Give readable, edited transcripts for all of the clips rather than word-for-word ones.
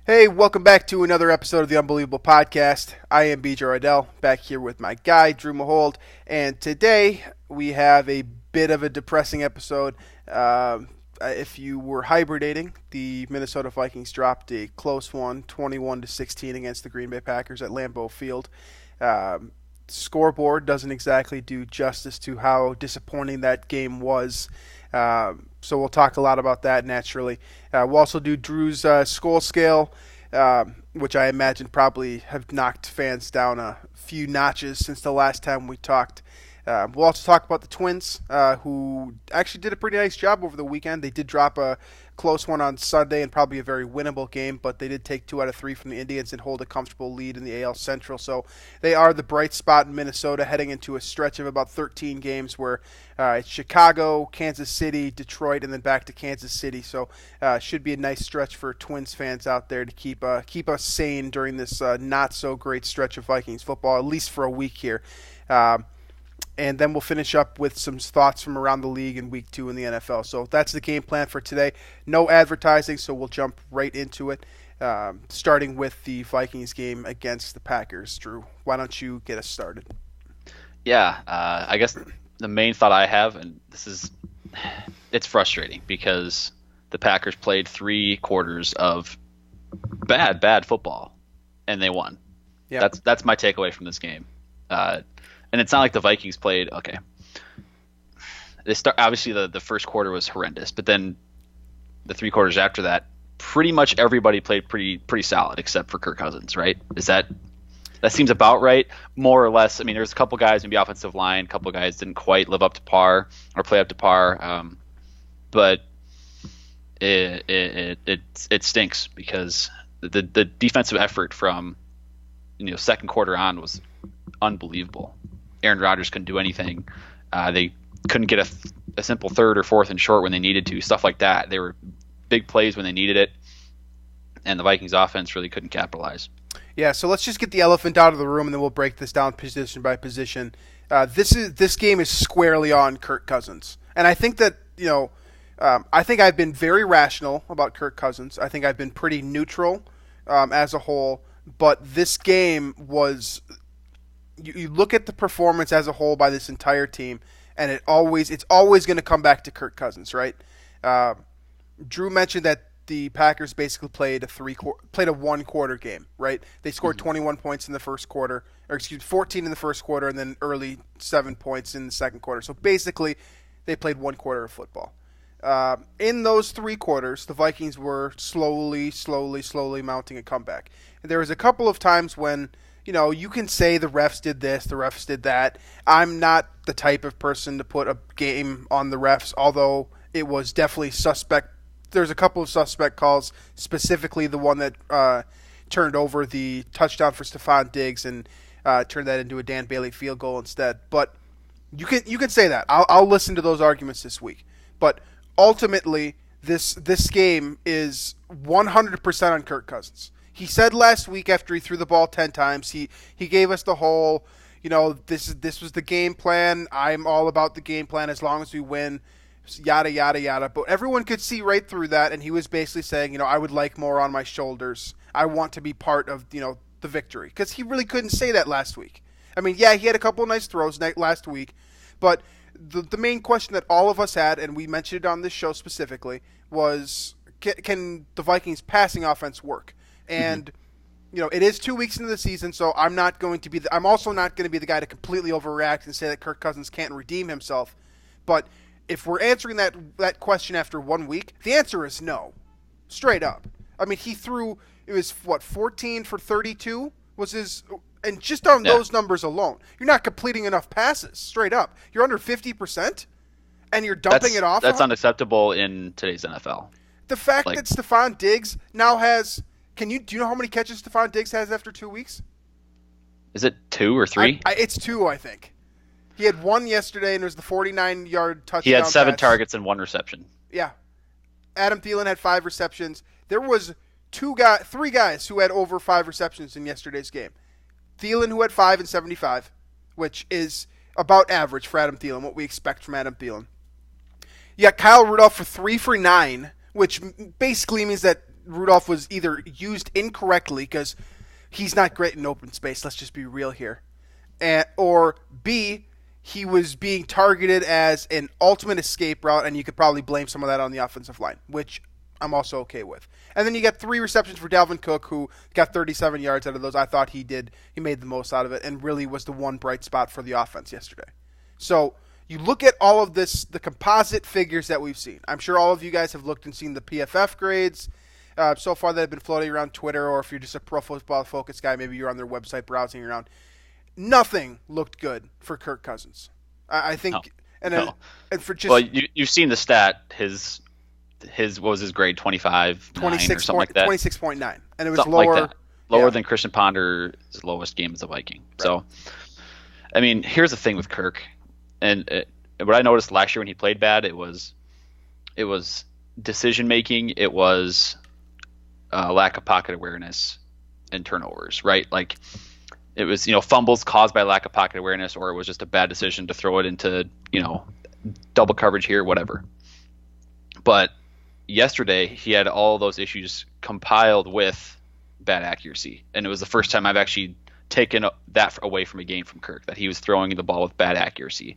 Hey, welcome back to another episode of the Unbelievable Podcast. I am BJ Reidell, back here with my guy, Drew Mahowald, and today we have a bit of a depressing episode. If you were hibernating, the Minnesota Vikings dropped a close one, 21-16 against the Green Bay Packers at Lambeau Field. Scoreboard doesn't exactly do justice to how disappointing that game was. So we'll talk a lot about that naturally. We'll also do Drew's Skol Scale, which I imagine probably have knocked fans down a few notches since the last time we talked. We'll also talk about the Twins, who actually did a pretty nice job over the weekend. They did drop a close one on Sunday and probably a very winnable game, but they did take 2 out of 3 from the Indians and hold a comfortable lead in the AL Central. So they are the bright spot in Minnesota heading into a stretch of about 13 games where it's Chicago, Kansas City, Detroit, and then back to Kansas City. So should be a nice stretch for Twins fans out there to keep us sane during this not so great stretch of Vikings football, at least for a week here. And then we'll finish up with some thoughts from around the league in Week 2 in the NFL. So that's the game plan for today. No advertising, so we'll jump right into it, starting with the Vikings game against the Packers. Drew, why don't you get us started? Yeah, I guess the main thought I have, and it's frustrating because the Packers played 3 quarters of bad football, and they won. Yep. That's my takeaway from this game. And it's not like the Vikings played okay. Obviously the first quarter was horrendous, but then the 3 quarters after that, pretty much everybody played pretty solid except for Kirk Cousins, right? That seems about right, more or less. I mean, there's a couple guys, maybe offensive line, a couple guys didn't quite live up to par or play up to par, but it stinks because the defensive effort from second quarter on was unbelievable. Aaron Rodgers couldn't do anything. They couldn't get a simple third or fourth and short when they needed to, stuff like that. They were big plays when they needed it, and the Vikings offense really couldn't capitalize. Yeah, so let's just get the elephant out of the room, and then we'll break this down position by position. This game is squarely on Kirk Cousins, and I think that I think I've been very rational about Kirk Cousins. I think I've been pretty neutral as a whole, but this game was. You look at the performance as a whole by this entire team, and it's always going to come back to Kirk Cousins, right? Drew mentioned that the Packers basically played a 1-quarter game, right? They scored 21 points in the first quarter, 14 in the first quarter, and then early 7 points in the second quarter. So basically, they played 1 quarter of football. In those 3 quarters, the Vikings were slowly mounting a comeback. And there was a couple of times when you can say the refs did this, the refs did that. I'm not the type of person to put a game on the refs, although it was definitely suspect. There's a couple of suspect calls, specifically the one that turned over the touchdown for Stephon Diggs and turned that into a Dan Bailey field goal instead. But you can say that. I'll listen to those arguments this week. But ultimately, this game is 100% on Kirk Cousins. He said last week after he threw the ball 10 times, he gave us the whole, this was the game plan. I'm all about the game plan as long as we win, yada, yada, yada. But everyone could see right through that, and he was basically saying, I would like more on my shoulders. I want to be part of, the victory. Because he really couldn't say that last week. I mean, yeah, he had a couple of nice throws last week, but the main question that all of us had, and we mentioned it on this show specifically, was can the Vikings passing offense work? And, it is 2 weeks into the season, so I'm also not going to be the guy to completely overreact and say that Kirk Cousins can't redeem himself. But if we're answering that question after 1 week, the answer is no. Straight up. I mean, he threw, 14 for 32 was his, and just on those numbers alone, you're not completing enough passes, straight up. You're under 50%, and you're dumping it off. That's unacceptable in today's NFL. The fact that Stephon Diggs now has... do you know how many catches Stephon Diggs has after 2 weeks? Is it 2 or 3? It's 2, I think. He had 1 yesterday, and it was the 49-yard touchdown. He had 7 pass. Targets and 1 reception. Yeah. Adam Thielen had 5 receptions. There was 3 guys who had over 5 receptions in yesterday's game. Thielen, who had 5 and 75, which is about average for Adam Thielen, what we expect from Adam Thielen. You got Kyle Rudolph for 3 for 9, which basically means that Rudolph was either used incorrectly because he's not great in open space. Let's just be real here. Or B, he was being targeted as an ultimate escape route, and you could probably blame some of that on the offensive line, which I'm also okay with. And then you got 3 receptions for Dalvin Cook, who got 37 yards out of those. I thought he made the most out of it, and really was the one bright spot for the offense yesterday. So you look at all of this, the composite figures that we've seen. I'm sure all of you guys have looked and seen the PFF grades so far that have been floating around Twitter, or if you're just a Pro Football Focus guy, maybe you're on their website browsing around. Nothing looked good for Kirk Cousins. I think, and for just you've seen the stat. His what was his grade? 26 or something like that. 26.9, and it was something lower, like that. Lower than Christian Ponder's lowest game as a Viking. Right. So, I mean, here's the thing with Kirk, and what I noticed last year when he played bad, it was decision making, it was lack of pocket awareness and turnovers, right? Like, it was, fumbles caused by lack of pocket awareness, or it was just a bad decision to throw it into, double coverage here, whatever. But yesterday, he had all those issues compiled with bad accuracy. And it was the first time I've actually taken that away from a game from Kirk, that he was throwing the ball with bad accuracy.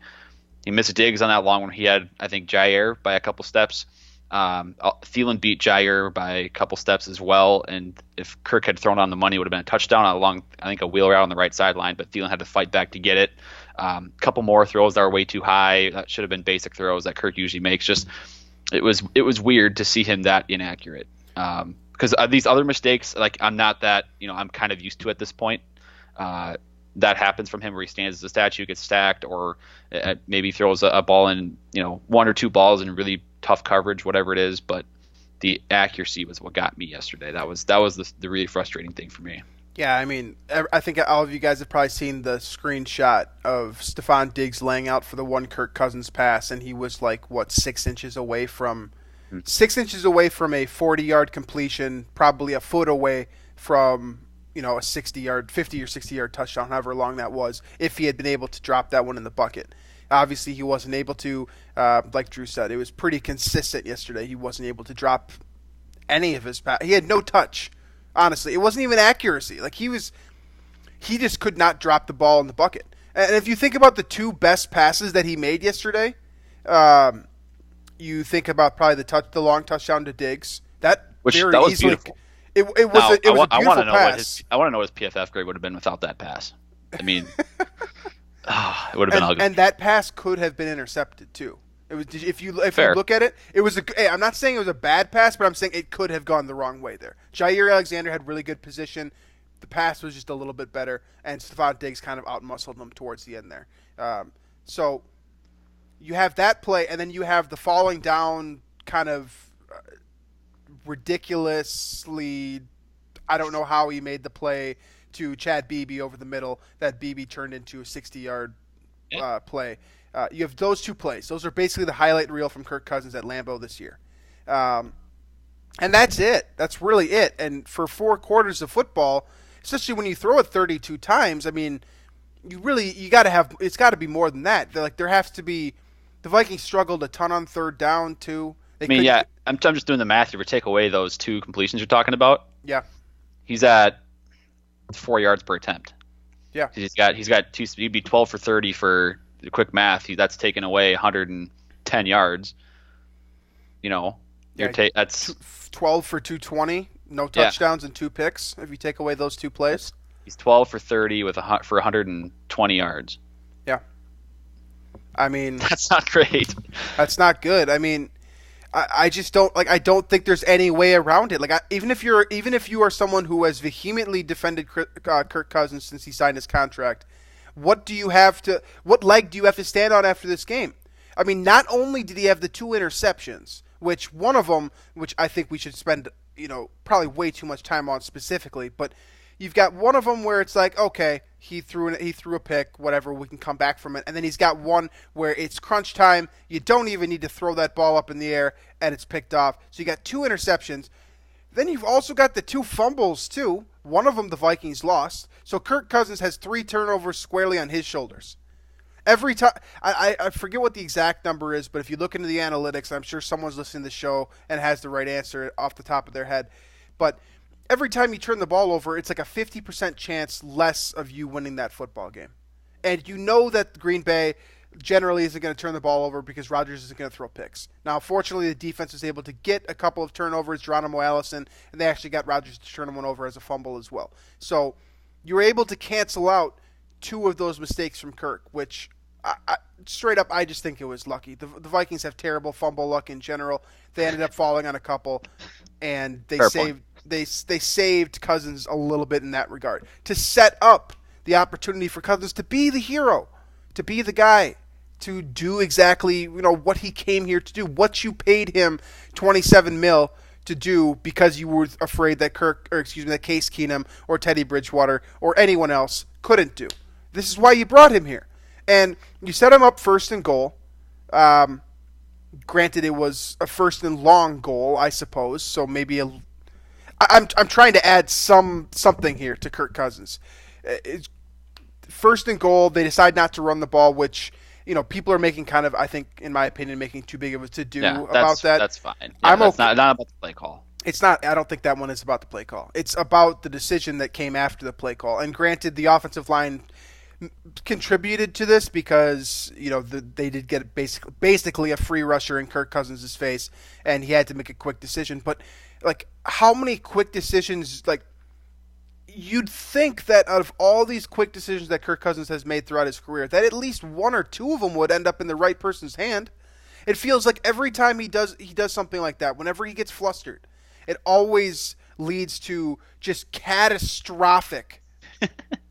He missed Diggs on that long one. He had, I think, Jair by a couple steps. Thielen beat Jair by a couple steps as well, and if Kirk had thrown on the money, it would have been a touchdown on a long, I think, a wheel route on the right sideline, but Thielen had to fight back to get it. A couple more throws that are way too high. That should have been basic throws that Kirk usually makes. Just it was weird to see him that inaccurate. Because these other mistakes, like, I'm not that, I'm kind of used to at this point. That happens from him where he stands as a statue, gets stacked, or maybe throws a ball in, 1 or 2 balls in really tough coverage, whatever it is. But the accuracy was what got me yesterday. That was the really frustrating thing for me. Yeah, I mean, I think all of you guys have probably seen the screenshot of Stephon Diggs laying out for the one Kirk Cousins pass, and he was like, 6 inches away from a 40-yard completion, probably a foot away from a 60-yard, 50 or 60-yard touchdown, however long that was, if he had been able to drop that one in the bucket. Obviously, he wasn't able to. Like Drew said, it was pretty consistent yesterday. He wasn't able to drop any of his passes. He had no touch. Honestly, it wasn't even accuracy. Like, he just could not drop the ball in the bucket. And if you think about the 2 best passes that he made yesterday, you think about probably the long touchdown to Diggs. That was beautiful. It was a beautiful pass. I want to know what his PFF grade would have been without that pass. I mean, it would have been ugly. And that pass could have been intercepted too. It was, if you look at it, it was I'm not saying it was a bad pass, but I'm saying it could have gone the wrong way there. Jair Alexander had really good position. The pass was just a little bit better, and Stephon Diggs kind of outmuscled him towards the end there. So you have that play, and then you have the falling down kind of ridiculously, I don't know how he made the play to Chad Beebe over the middle that Beebe turned into a 60-yard play. You have those 2 plays. Those are basically the highlight reel from Kirk Cousins at Lambeau this year. And that's it. That's really it. And for 4 quarters of football, especially when you throw it 32 times, I mean, you got to have – it's got to be more than that. There has to be – the Vikings struggled a ton on third down too. I'm just doing the math here. We take away those 2 completions you're talking about. Yeah. He's at 4 yards per attempt. Yeah. He's got 2. He'd be 12 for 30 for the quick math. That's taken away 110 yards. That's 12 for 220. No touchdowns and 2 picks. If you take away those 2 plays, he's 12 for 30 for 120 yards. Yeah. I mean, that's not great. That's not good. I mean, I just don't I don't think there's any way around it. Even if you are someone who has vehemently defended Kirk Cousins since he signed his contract, what leg do you have to stand on after this game? I mean, not only did he have the 2 interceptions, which one of them, which I think we should spend probably way too much time on specifically, but you've got one of them where it's like, okay, he threw a pick, whatever, we can come back from it. And then he's got one where it's crunch time. You don't even need to throw that ball up in the air, and it's picked off. So you got 2 interceptions. Then you've also got the 2 fumbles, too. One of them the Vikings lost. So Kirk Cousins has 3 turnovers squarely on his shoulders. Every time, I forget what the exact number is, but if you look into the analytics, I'm sure someone's listening to the show and has the right answer off the top of their head. but every time you turn the ball over, it's like a 50% chance less of you winning that football game. And you know that Green Bay generally isn't going to turn the ball over because Rodgers isn't going to throw picks. Now, fortunately, the defense was able to get a couple of turnovers, Geronimo Allison, and they actually got Rodgers to turn one over as a fumble as well. So you were able to cancel out 2 of those mistakes from Kirk, which straight up, I just think it was lucky. The Vikings have terrible fumble luck in general. They ended up falling on a couple, and they saved Cousins a little bit in that regard to set up the opportunity for Cousins to be the hero, to be the guy, to do exactly what he came here to do, what you paid him $27 million to do because you were afraid that that Case Keenum or Teddy Bridgewater or anyone else couldn't do. This is why you brought him here, and you set him up first and goal. Granted, it was a first and long goal, I suppose. So maybe I'm trying to add something here to Kirk Cousins. It's first and goal, they decide not to run the ball, which people are making kind of, I think, in my opinion, making too big of a to-do about that. That's fine. Yeah, that's not about the play call. It's not. I don't think that one is about the play call. It's about the decision that came after the play call. And granted, the offensive line contributed to this because they did get basically a free rusher in Kirk Cousins' face, and he had to make a quick decision. But how many quick decisions? You'd think that out of all these quick decisions that Kirk Cousins has made throughout his career, that at least 1 or 2 of them would end up in the right person's hand. It feels like every time he does something like that, whenever he gets flustered, it always leads to just catastrophic.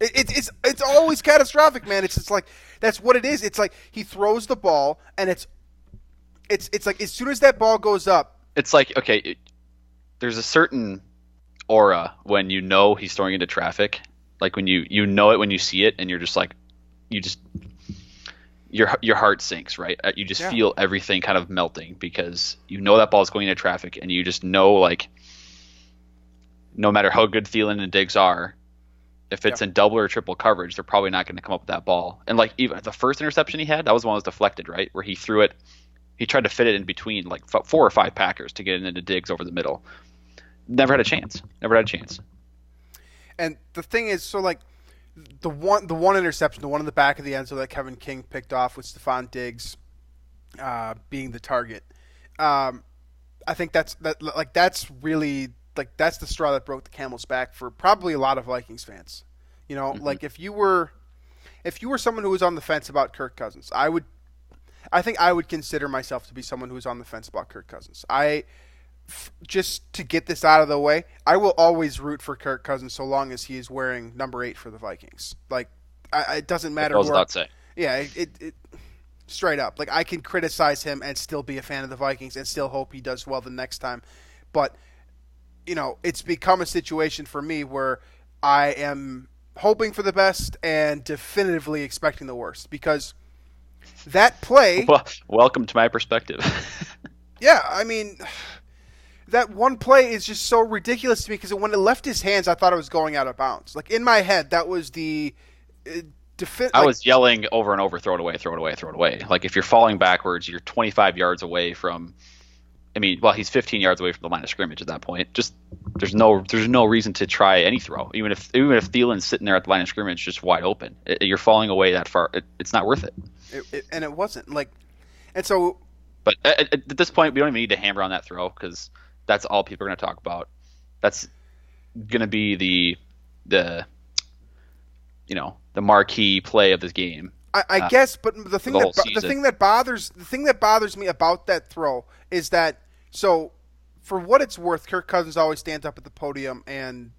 It's always catastrophic, man. It's just like that's what it is. It's like he throws the ball, and it's like as soon as that ball goes up, it's like there's a certain aura when he's throwing into traffic, like when you know it when you see it, and you're just like your heart sinks, right? You just feel everything kind of melting because that ball is going into traffic, and you just know no matter how good Thielen and Diggs are, if it's in double or triple coverage, they're probably not going to come up with that ball. And even the first interception he had, that was the one that was deflected, right, where he threw it, he tried to fit it in between 4 or 5 Packers to get it into Diggs over the middle. Never had a chance. And the thing is, so the one interception, the one in the back of the end zone that Kevin King picked off with Stephon Diggs being the target. I think that's really that's the straw that broke the camel's back for probably a lot of Vikings fans. If you were someone who was on the fence about Kirk Cousins, I think I would consider myself to be someone who's on the fence about Kirk Cousins. Just to get this out of the way, I will always root for Kirk Cousins so long as he is wearing number 8 for the Vikings. It doesn't matter. It goes without saying. Yeah, it straight up. I can criticize him and still be a fan of the Vikings and still hope he does well the next time. But it's become a situation for me where I am hoping for the best and definitively expecting the worst because that play. Well, welcome to my perspective. Yeah, I mean. That one play is just so ridiculous to me because when it left his hands, I thought it was going out of bounds. In my head, that was the I was yelling over and over, throw it away, throw it away, throw it away. If you're falling backwards, you're 25 yards away from he's 15 yards away from the line of scrimmage at that point. Just there's no reason to try any throw. Even if Thielen's sitting there at the line of scrimmage just wide open. You're falling away that far. It's not worth it. And it wasn't. And so But at this point, we don't even need to hammer on that throw because that's all people are going to talk about. That's going to be the marquee play of this game. I guess, but the thing that bothers me about that throw is that for what it's worth, Kirk Cousins always stands up at the podium and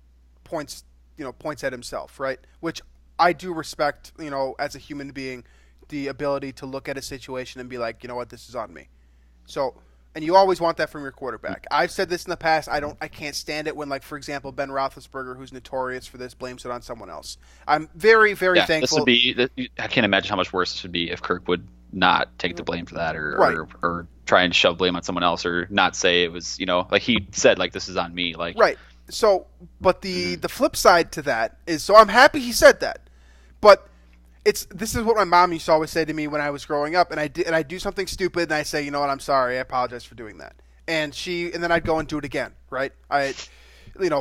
points at himself, right? Which I do respect, as a human being, the ability to look at a situation and be like, you know what, this is on me. And you always want that from your quarterback. I've said this in the past. I can't stand it when, for example, Ben Roethlisberger, who's notorious for this, blames it on someone else. I'm very, very thankful. I can't imagine how much worse this would be if Kirk would not take the blame for that, or try and shove blame on someone else, or not say it was, like he said, this is on me, right. So, but the flip side to that is, so I'm happy he said that, but. This is what my mom used to always say to me when I was growing up, and I do something stupid, and I say, you know what, I'm sorry, I apologize for doing that, and then I'd go and do it again, right?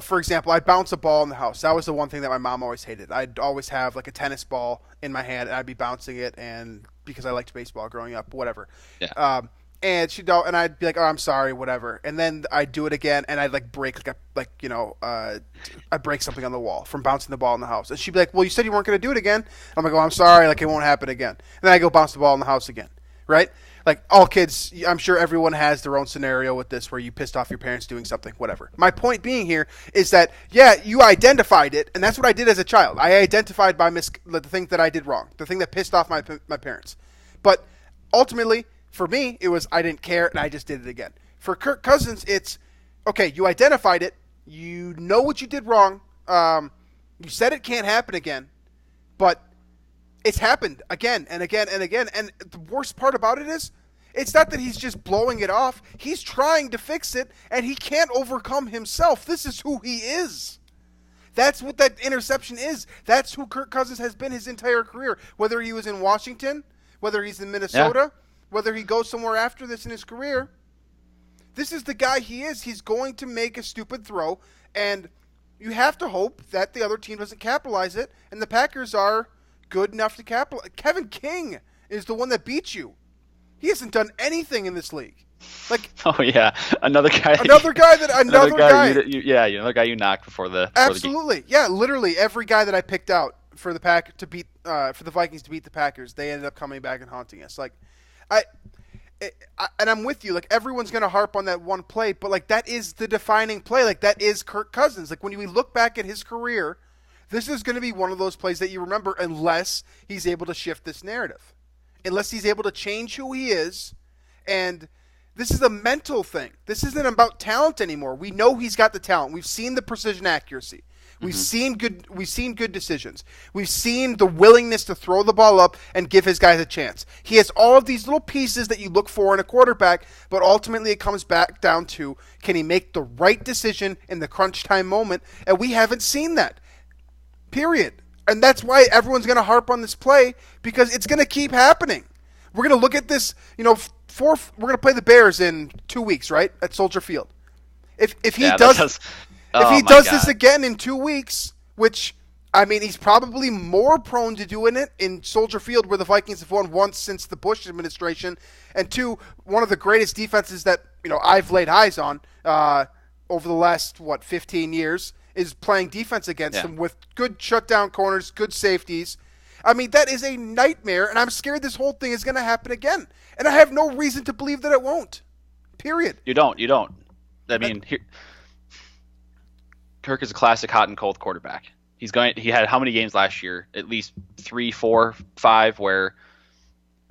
for example, I'd bounce a ball in the house. That was the one thing that my mom always hated. I'd always have like a tennis ball in my hand, and I'd be bouncing it, and because I liked baseball growing up, whatever. Yeah. And I'd be like, "Oh, I'm sorry, whatever." And then I'd do it again, and I'd like break I'd break something on the wall from bouncing the ball in the house. And she'd be like, "Well, you said you weren't going to do it again." I'm like, "Oh, I'm sorry, like it won't happen again." And then I go bounce the ball in the house again, right? Like all kids, I'm sure everyone has their own scenario with this where you pissed off your parents doing something, whatever. My point being here is that, yeah, you identified it, and that's what I did as a child. I identified the thing that I did wrong, the thing that pissed off my parents. But ultimately, for me, it was I didn't care, and I just did it again. For Kirk Cousins, it's, okay, you identified it, you know what you did wrong, you said it can't happen again, but it's happened again and again and again. And the worst part about it is, it's not that he's just blowing it off. He's trying to fix it, and he can't overcome himself. This is who he is. That's what that interception is. That's who Kirk Cousins has been his entire career. Whether he was in Washington, whether he's in Minnesota, whether he goes somewhere after this in his career, this is the guy he is. He's going to make a stupid throw, and you have to hope that the other team doesn't capitalize it, and the Packers are good enough to capitalize. Kevin King is the one that beat you. He hasn't done anything in this league. Like, oh yeah, another guy you knocked before the absolutely game. Yeah, literally every guy that I picked out for the for the Vikings to beat the Packers, they ended up coming back and haunting us. Like, and I'm with you. Like, everyone's going to harp on that one play, but like that is the defining play. Like, that is Kirk Cousins. Like, when we look back at his career, this is going to be one of those plays that you remember, unless he's able to shift this narrative, unless he's able to change who he is. And this is a mental thing. This isn't about talent anymore. We know he's got the talent. We've seen the precision accuracy. We've seen good decisions. We've seen the willingness to throw the ball up and give his guys a chance. He has all of these little pieces that you look for in a quarterback, but ultimately it comes back down to, can he make the right decision in the crunch time moment? And we haven't seen that. Period. And that's why everyone's going to harp on this play, because it's going to keep happening. We're going to look at this, we're going to play the Bears in 2 weeks, right? At Soldier Field. If he does this again in 2 weeks, which, I mean, he's probably more prone to doing it in Soldier Field, where the Vikings have won once since the Bush administration, and two, one of the greatest defenses that, I've laid eyes on over the last, 15 years, is playing defense against them with good shutdown corners, good safeties. I mean, that is a nightmare, and I'm scared this whole thing is going to happen again. And I have no reason to believe that it won't. Period. You don't. I mean, Kirk is a classic hot and cold quarterback. He had how many games last year? At least 3, 4, 5 where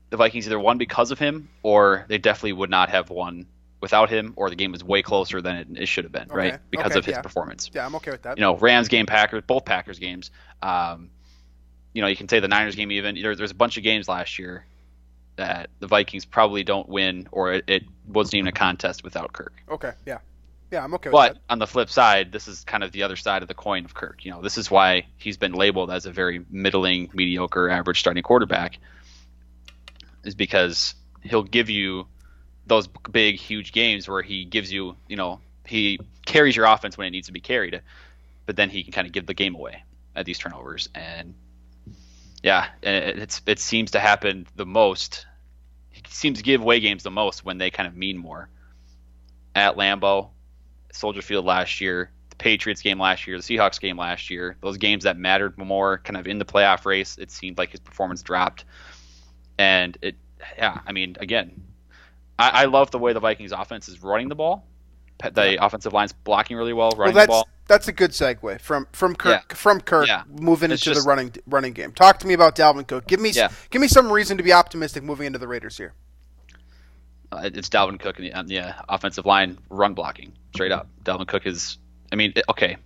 the Vikings either won because of him, or they definitely would not have won without him, or the game was way closer than it should have been, right? Because of his performance. Yeah, I'm okay with that. Rams game, Packers, both Packers games. You can say the Niners game even. There's a bunch of games last year that the Vikings probably don't win, or it wasn't even a contest without Kirk. Okay, yeah. Yeah, I'm okay with that. But on the flip side, this is kind of the other side of the coin of Kirk. This is why he's been labeled as a very middling, mediocre, average starting quarterback, is because he'll give you those big, huge games where he gives you, he carries your offense when it needs to be carried, but then he can kind of give the game away at these turnovers. And yeah, it seems to happen the most. He seems to give away games the most when they kind of mean more. At Lambeau, Soldier Field last year, the Patriots game last year, the Seahawks game last year, those games that mattered more kind of in the playoff race, it seemed like his performance dropped. And again, I love the way the Vikings offense is running the ball. The offensive line's blocking really well, running the ball. That's a good segue from Kirk moving into the running game. Talk to me about Dalvin Cook. Give me some reason to be optimistic moving into the Raiders here. It's Dalvin Cook and the offensive line run blocking, straight up. Dalvin Cook is,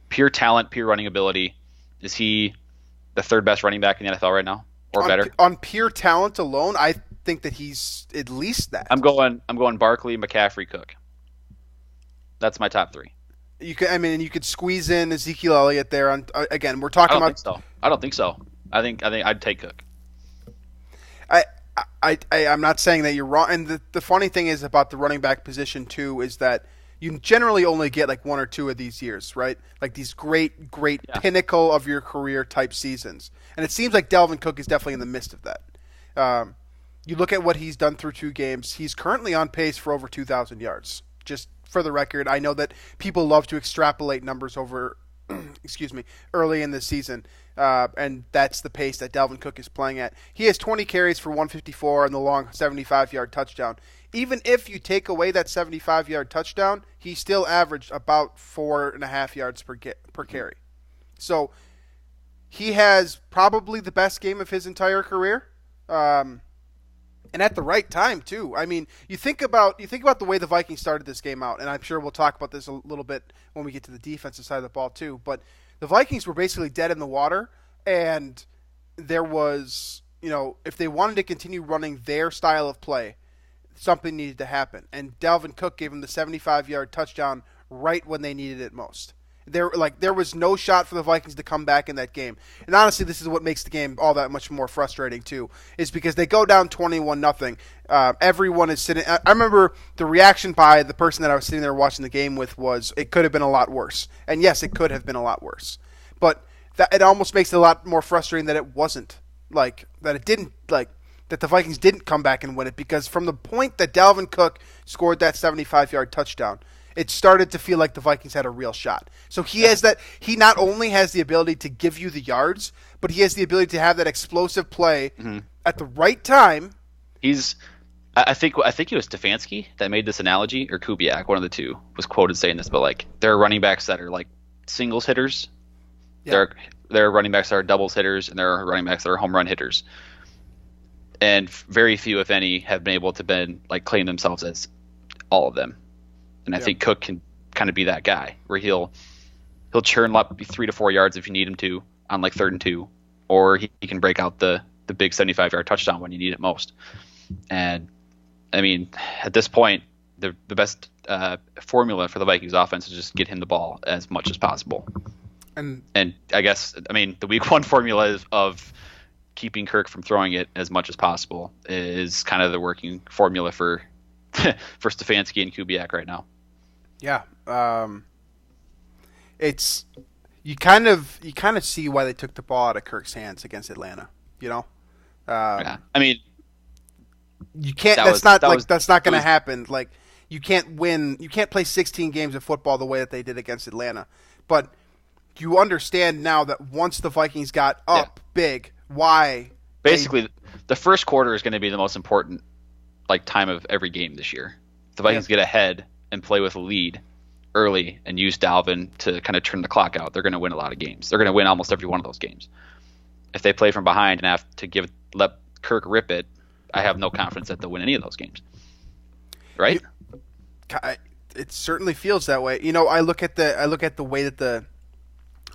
pure talent, pure running ability. Is he the third best running back in the NFL right now, or better? On pure talent alone, I think that he's at least that. I'm going Barkley, McCaffrey, Cook. That's my top three. You could squeeze in Ezekiel Elliott there. Again, we're talking about. I don't think so. I think I'd take Cook. I'm not saying that you're wrong. And the funny thing is about the running back position too is that you generally only get like one or two of these years, right? Like these great pinnacle of your career type seasons. And it seems like Dalvin Cook is definitely in the midst of that. You look at what he's done through 2 games. He's currently on pace for over 2,000 yards. Just for the record, I know that people love to extrapolate numbers over, early in the season. And that's the pace that Dalvin Cook is playing at. He has 20 carries for 154 and the long 75-yard touchdown. Even if you take away that 75-yard touchdown, he still averaged about 4.5 yards per carry. So he has probably the best game of his entire career, and at the right time too. I mean, you think about the way the Vikings started this game out, and I'm sure we'll talk about this a little bit when we get to the defensive side of the ball too. But the Vikings were basically dead in the water, and there was, if they wanted to continue running their style of play, something needed to happen. And Dalvin Cook gave them the 75-yard touchdown right when they needed it most. There was no shot for the Vikings to come back in that game. And honestly, this is what makes the game all that much more frustrating too, is because they go down 21-0. Everyone is sitting. I remember the reaction by the person that I was sitting there watching the game with was, it could have been a lot worse. And yes, it could have been a lot worse. But it almost makes it a lot more frustrating that it wasn't, that the Vikings didn't come back and win it, because from the point that Dalvin Cook scored that 75-yard touchdown, it started to feel like the Vikings had a real shot. So he has that. He not only has the ability to give you the yards, but he has the ability to have that explosive play at the right time. I think it was Stefanski that made this analogy, or Kubiak, one of the two, was quoted saying this. But like, there are running backs that are like singles hitters. Yeah. There are running backs that are doubles hitters, and there are running backs that are home run hitters. And very few, if any, have been able to claim themselves as all of them. And I think Cook can kind of be that guy, where he'll churn up 3 to 4 yards if you need him to on like 3rd and 2, or he can break out the big 75-yard touchdown when you need it most. And I mean, at this point, the best formula for the Vikings offense is just get him the ball as much as possible. And I guess, I mean, the week 1 formula of keeping Kirk from throwing it as much as possible is kind of the working formula for Stefanski and Kubiak right now. Yeah, it's you kind of see why they took the ball out of Kirk's hands against Atlanta. Yeah, I mean, you can't. That's not going to happen. Like, you can't win. You can't play 16 games of football the way that they did against Atlanta. But you understand now that once the Vikings got up big, why? Basically, the first quarter is going to be the most important time of every game this year. If the Vikings get ahead and play with a lead early and use Dalvin to kind of turn the clock out, they're going to win a lot of games. They're going to win almost every one of those games. If they play from behind and have to let Kirk rip it, I have no confidence that they'll win any of those games. Right? It certainly feels that way. I look at the way that the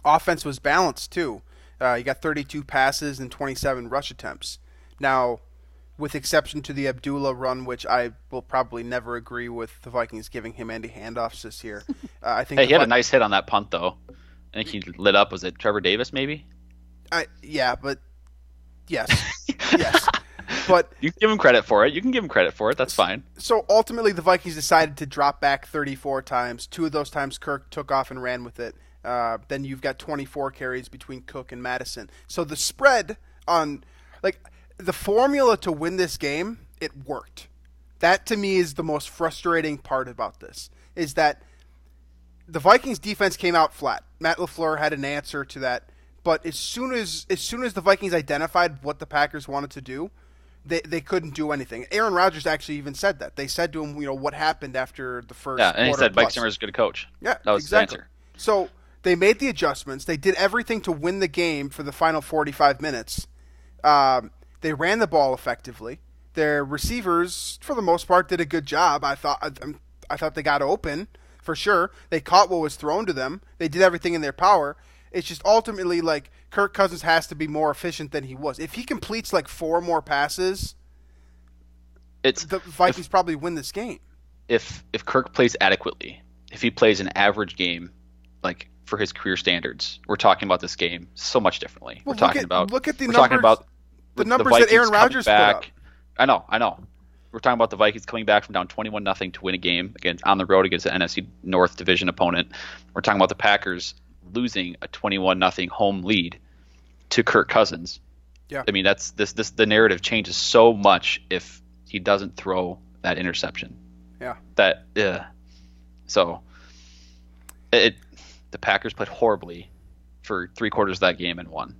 offense was balanced too. You got 32 passes and 27 rush attempts. Now, with exception to the Abdullah run, which I will probably never agree with the Vikings giving him any handoffs this year. I think he had a nice hit on that punt, though. I think he lit up. Was it Trevor Davis, maybe? Yes. Yes. But you can give him credit for it. That's fine. So ultimately, the Vikings decided to drop back 34 times. 2 of those times, Kirk took off and ran with it. Then you've got 24 carries between Cook and Madison. So the spread on, the formula to win this game, it worked. That to me is the most frustrating part about this, is that the Vikings defense came out flat. Matt LaFleur had an answer to that, but as soon as the Vikings identified what the Packers wanted to do, they couldn't do anything. Aaron Rodgers actually even said that. They said to him, what happened after the first quarter. Yeah, and he said Mike Zimmer's a good coach. Yeah, that was exactly. His answer. So they made the adjustments. They did everything to win the game for the final 45 minutes. They ran the ball effectively. Their receivers, for the most part, did a good job. I thought they got open for sure. They caught what was thrown to them. They did everything in their power. It's just ultimately Kirk Cousins has to be more efficient than he was. If he completes 4 more passes, the Vikings probably win this game. If Kirk plays adequately, if he plays an average game, for his career standards, we're talking about this game so much differently. Well, look at the numbers. The numbers that Aaron Rodgers put up. I know. we're talking about the Vikings coming back from down 21-0 to win a game against on the road against an NFC North division opponent. We're talking about the Packers losing a 21-0 home lead to Kirk Cousins. Yeah. I mean, that's the narrative changes so much if he doesn't throw that interception. Yeah. So the Packers played horribly for 3/4 of that game and won.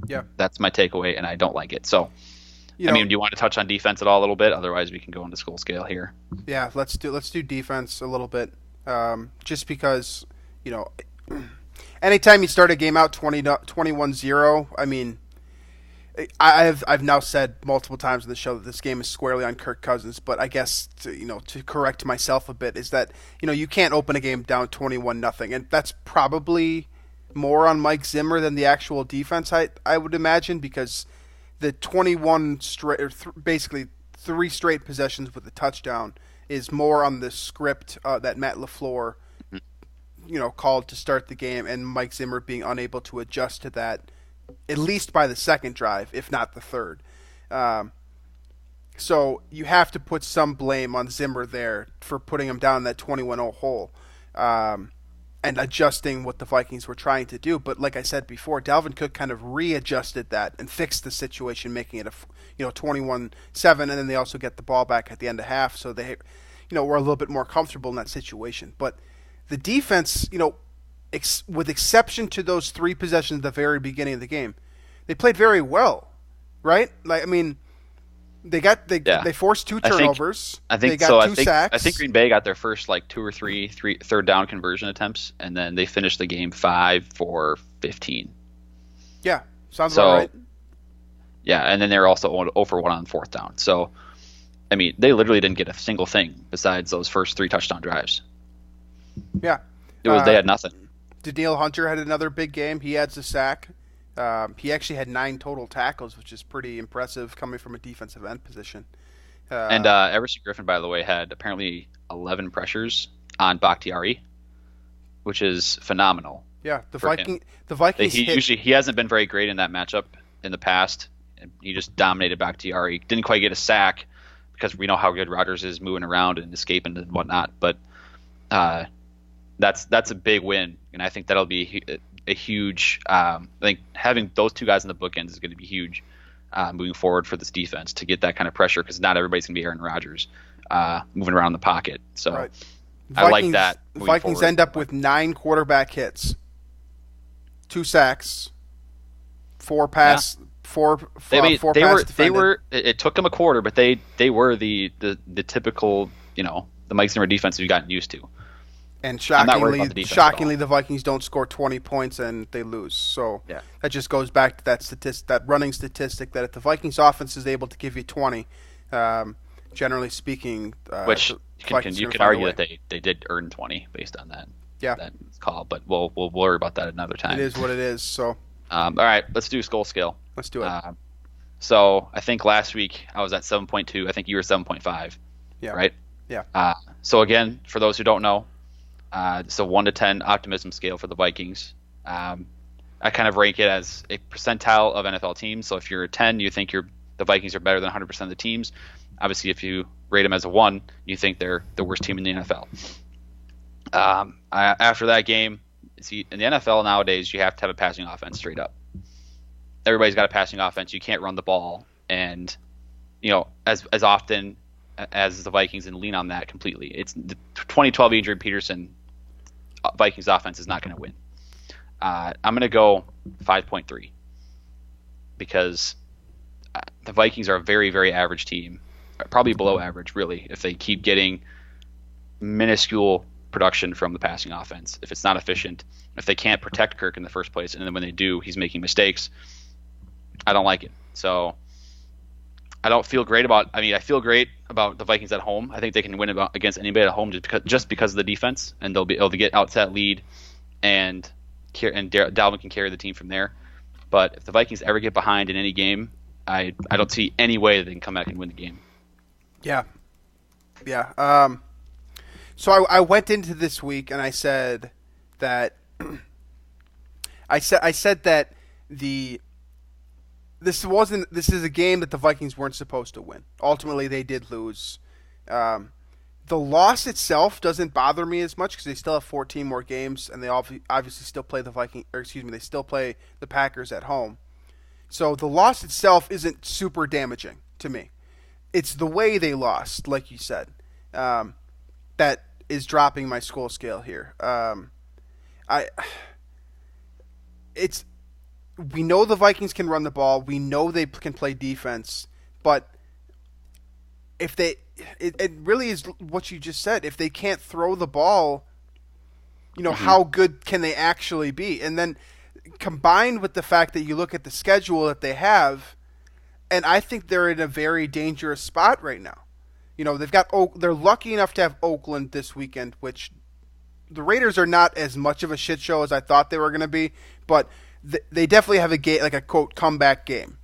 Yeah. That's my takeaway, and I don't like it. So, do you want to touch on defense at all a little bit? Otherwise, we can go into Skol Scale here. Yeah, let's do defense a little bit. Just because, anytime you start a game out 21-0, I mean, I've now said multiple times in the show that this game is squarely on Kirk Cousins, but I guess to correct myself a bit is that you can't open a game down 21-0, and that's probably more on Mike Zimmer than the actual defense. I would imagine, because the 21 straight, basically 3 straight possessions with a touchdown, is more on the script that Matt LaFleur called to start the game, and Mike Zimmer being unable to adjust to that, at least by the second drive, if not the third. So you have to put some blame on Zimmer there for putting him down in that 21-0 hole and adjusting what the Vikings were trying to do. But like I said before, Dalvin Cook kind of readjusted that and fixed the situation, making it a 21-7, and then they also get the ball back at the end of half, so they were a little bit more comfortable in that situation. But the defense, with exception to those 3 possessions at the very beginning of the game, they played very well, right? Like, I mean, they forced 2 turnovers. I think they got so. 2 sacks. I think Green Bay got their first 2 or 3 third down conversion attempts, and then they finished the game 5 for 15. Yeah, sounds about right. Yeah, and then they're also 0 for 1 on 4th down. So, I mean, they literally didn't get a single thing besides those first 3 touchdown drives. Yeah, they had nothing. Danielle Hunter had another big game. He adds a sack. He actually had 9 total tackles, which is pretty impressive coming from a defensive end position. And Everson Griffin, by the way, had apparently 11 pressures on Bakhtiari, which is phenomenal. Yeah, the Vikings. He hasn't been very great in that matchup in the past. He just dominated Bakhtiari. Didn't quite get a sack because we know how good Rodgers is moving around and escaping and whatnot. But that's a big win, and I think that'll be a huge. I think having those 2 guys in the bookends is going to be huge moving forward for this defense to get that kind of pressure, because not everybody's going to be Aaron Rodgers moving around the pocket. So right. I like that. The Vikings forward. End up with 9 quarterback hits, 2 sacks, 4 pass. Yeah. It took them a quarter, but they were the typical the Mike Zimmer defense we've gotten used to. And shockingly, the Vikings don't score 20 points and they lose. So that just goes back to that running statistic that if the Vikings offense is able to give you 20, generally speaking, which you could argue that they did earn 20 based on that. Yeah, that call, but we'll worry about that another time. It is what it is. So all right, let's do Skol Scale. Let's do it. So I think last week I was at 7.2. I think you were 7.5. Yeah. Right. Yeah. So again, for those who don't know, it's a 1 to 10 optimism scale for the Vikings. I kind of rank it as a percentile of NFL teams. So if you're a 10, you think the Vikings are better than 100% of the teams. Obviously, if you rate them as a 1, you think they're the worst team in the NFL. After that game, see, in the NFL nowadays, you have to have a passing offense straight up. Everybody's got a passing offense. You can't run the ball, and as often as the Vikings, and lean on that completely. It's the 2012 Adrian Peterson Vikings offense is not going to win. I'm going to go 5.3 because the Vikings are a very, very average team, probably below average, really, if they keep getting minuscule production from the passing offense. If it's not efficient, if they can't protect Kirk in the first place, and then when they do, he's making mistakes, I don't like it. So I don't feel great about. I mean, I feel great about the Vikings at home. I think they can win against anybody at home just because of the defense, and they'll be able to get out to that lead, and Dalvin can carry the team from there. But if the Vikings ever get behind in any game, I don't see any way that they can come back and win the game. Yeah. So I went into this week and I said that I said that this is a game that the Vikings weren't supposed to win. Ultimately, they did lose. The loss itself doesn't bother me as much because they still have 14 more games, and they obviously still play they still play the Packers at home. So the loss itself isn't super damaging to me. It's the way they lost, like you said, that is dropping my Skol Scale here. We know the Vikings can run the ball. We know they can play defense, but if it really is what you just said. If they can't throw the ball, how good can they actually be? And then combined with the fact that you look at the schedule that they have, and I think they're in a very dangerous spot right now. They're lucky enough to have Oakland this weekend, which the Raiders are not as much of a shit show as I thought they were going to be, but they definitely have a game, like a quote comeback game.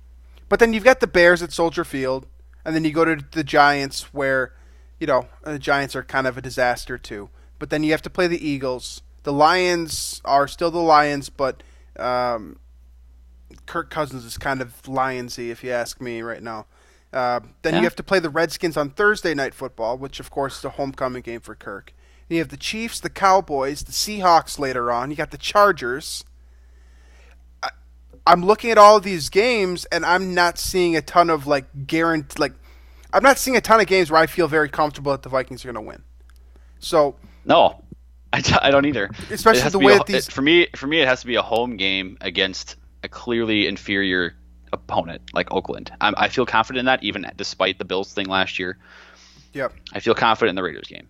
But then you've got the Bears at Soldier Field, and then you go to the Giants, where the Giants are kind of a disaster too. But then you have to play the Eagles. The Lions are still the Lions, but Kirk Cousins is kind of Lionsy, if you ask me right now. Then you have to play the Redskins on Thursday Night Football, which of course is a homecoming game for Kirk. And you have the Chiefs, the Cowboys, the Seahawks later on. You got the Chargers. I'm looking at all of these games, and I'm not seeing a ton of I'm not seeing a ton of games where I feel very comfortable that the Vikings are going to win. So no, I don't either. Especially the way that these for me it has to be a home game against a clearly inferior opponent like Oakland. I feel confident in that, even despite the Bills thing last year. Yep. I feel confident in the Raiders game.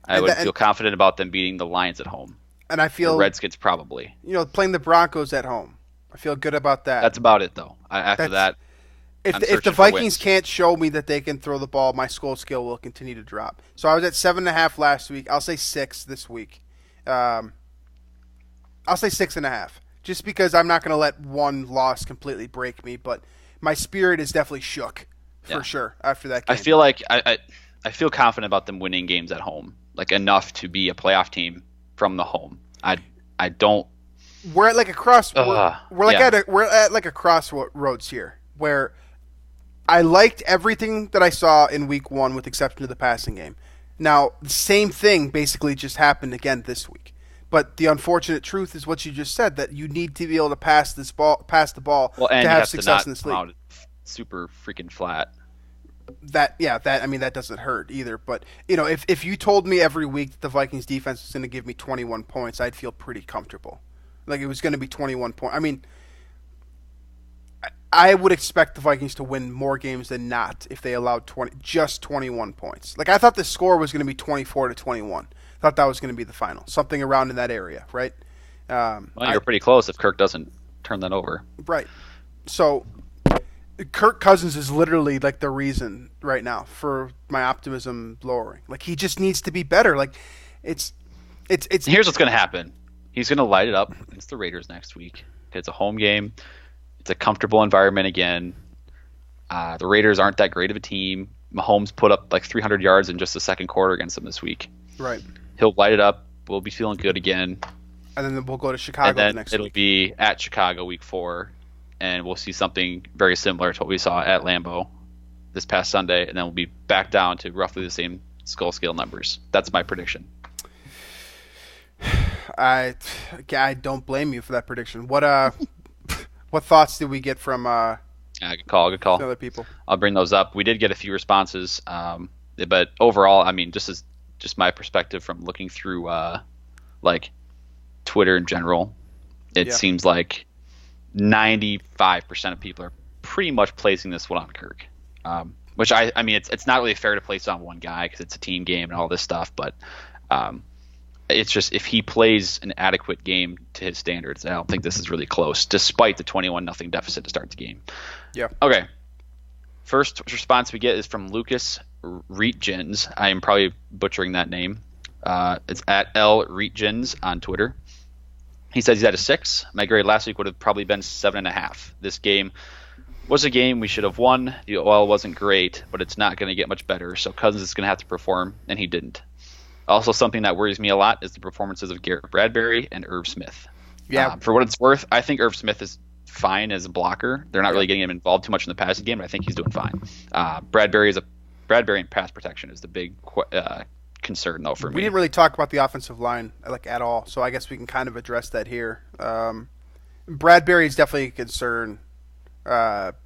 I would feel confident about them beating the Lions at home. And I feel the Redskins probably. Playing the Broncos at home. I feel good about that. That's about it, though. After that, if the Vikings can't show me that they can throw the ball, my Skol Scale will continue to drop. So I was at 7.5 last week. I'll say 6 this week. I'll say 6.5, just because I'm not going to let one loss completely break me. But my spirit is definitely shook for sure after that game. I feel like I feel confident about them winning games at home, like enough to be a playoff team from the home. I don't. We're at like a we're at like a crossroads here, where I liked everything that I saw in week 1 with exception of the passing game. Now, the same thing basically just happened again this week. But the unfortunate truth is what you just said, that you need to be able to pass the ball to have success in this league. Super freaking flat. That doesn't hurt either. But if you told me every week that the Vikings defense was going to give me 21 points, I'd feel pretty comfortable. Like it was going to be 21 points. I mean, I would expect the Vikings to win more games than not if they allowed 21 points. Like I thought the score was going to be 24-21. I thought that was going to be the final, something around in that area, right? You're pretty close if Kirk doesn't turn that over. Right. So Kirk Cousins is literally like the reason right now for my optimism lowering. Like he just needs to be better. Like it's. Here's what's going to happen. He's going to light it up against the Raiders next week. It's a home game. It's a comfortable environment again. The Raiders aren't that great of a team. Mahomes put up like 300 yards in just the second quarter against them this week. Right. He'll light it up. We'll be feeling good again. And then we'll go to Chicago the next week. It'll be at Chicago week 4, and we'll see something very similar to what we saw at Lambeau this past Sunday, and then we'll be back down to roughly the same Skol Scale numbers. That's my prediction. I don't blame you for that prediction. What thoughts did we get from good call. other people? I'll bring those up. We did get a few responses, but overall, I mean, just my perspective from looking through like Twitter in general, it seems like 95% of people are pretty much placing this one on Kirk. Which I mean, it's not really fair to place on one guy because it's a team game and all this stuff, but it's just if he plays an adequate game to his standards, I don't think this is really close, despite the 21-0 deficit to start the game. Yeah. Okay. First response we get is from Lucas Reitjens. I am probably butchering that name. It's at L Reitjens on Twitter. He says he's at a 6. My grade last week would have probably been 7.5. This game was a game we should have won. The OL wasn't great, but it's not going to get much better, so Cousins is going to have to perform, and he didn't. Also, something that worries me a lot is the performances of Garrett Bradbury and Irv Smith. Yeah. For what it's worth, I think Irv Smith is fine as a blocker. They're not really getting him involved too much in the passing game, but I think he's doing fine. Bradbury in pass protection is the big concern, though, for me. We didn't really talk about the offensive line at all, so I guess we can kind of address that here. Bradbury is definitely a concern, but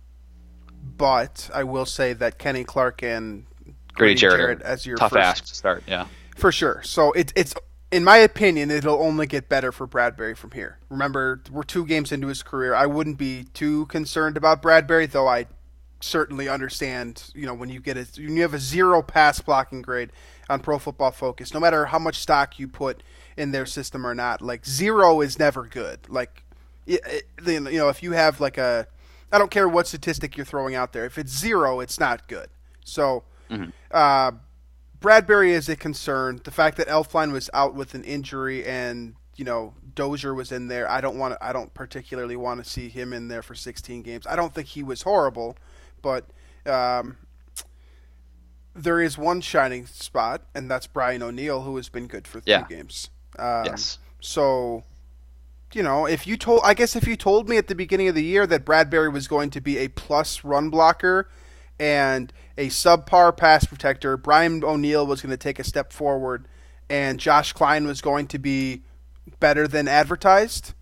I will say that Kenny Clark and Grady Jarrett as your tough first ask to start, yeah, for sure. So it's in my opinion, it'll only get better for Bradbury from here. Remember, we're 2 games into his career. I wouldn't be too concerned about Bradbury, though I certainly understand, when you have a 0 pass blocking grade on Pro Football Focus, no matter how much stock you put in their system or not, 0 is never good. If you have I don't care what statistic you're throwing out there. If it's 0, it's not good. So, Bradbury is a concern. The fact that Elflein was out with an injury and Dozier was in there, I don't particularly want to see him in there for 16 games. I don't think he was horrible, but there is one shining spot, and that's Brian O'Neill, who has been good for 3 games. Yes. So, if you told me at the beginning of the year that Bradbury was going to be a plus run blocker and a subpar pass protector, Brian O'Neill was going to take a step forward, and Josh Klein was going to be better than advertised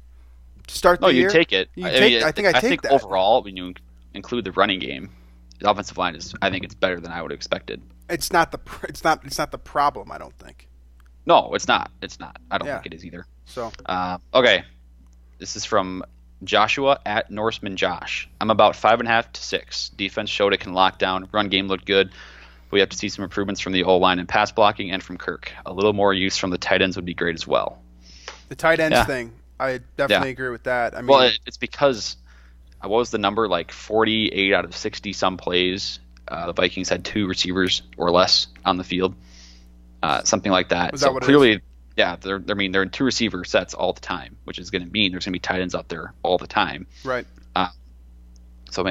to start the year. You take it. I think that. Overall, when you include the running game, the offensive line I think it's better than I would have expected. It's not the problem, I don't think. No, it's not. I don't think it is either. So, okay. This is from Joshua at Norseman Josh. I'm about 5.5 to 6. Defense showed it can lock down. Run game looked good. We have to see some improvements from the O-line and pass blocking and from Kirk. A little more use from the tight ends would be great as well. The tight ends thing, I definitely agree with that. I mean, it's because what was the number? 48 out of 60 some plays. The Vikings had 2 receivers or less on the field, something like that. Was that what clearly, it is? Yeah, they're in 2 receiver sets all the time, which is going to mean there's going to be tight ends out there all the time. Right. So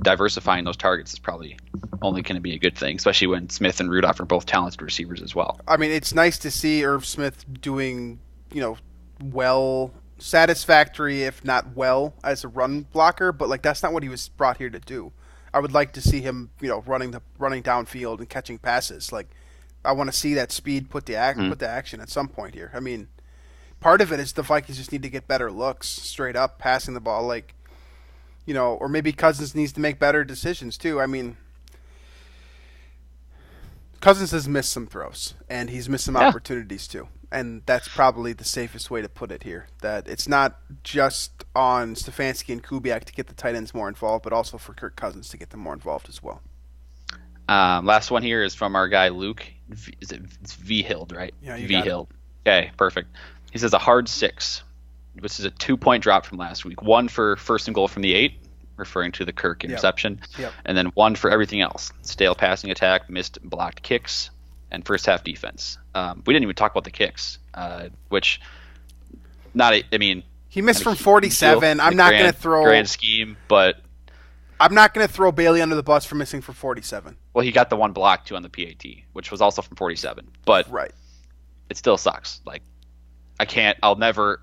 diversifying those targets is probably only going to be a good thing, especially when Smith and Rudolph are both talented receivers as well. I mean, it's nice to see Irv Smith doing, well, satisfactory, if not well, as a run blocker, but that's not what he was brought here to do. I would like to see him, running downfield and catching passes. I want to see that speed put to action at some point here. I mean, part of it is the Vikings just need to get better looks, straight up passing the ball, or maybe Cousins needs to make better decisions too. I mean, Cousins has missed some throws, and he's missed some opportunities too. And that's probably the safest way to put it here. That it's not just on Stefanski and Kubiak to get the tight ends more involved, but also for Kirk Cousins to get them more involved as well. Last one here is from our guy Luke. It's V-Hild, right? Yeah, you V-Hild. Okay, perfect. He says a hard 6, which is a 2-point drop from last week. 1 for first and goal from the 8, referring to the Kirk interception, and then 1 for everything else. Stale passing attack, missed and blocked kicks, and first half defense. We didn't even talk about the kicks, which he missed from 47. I'm not going to throw grand scheme, but I'm not going to throw Bailey under the bus for missing from 47. Well, he got the 1 block too on the PAT, which was also from 47. But it still sucks. I'll never.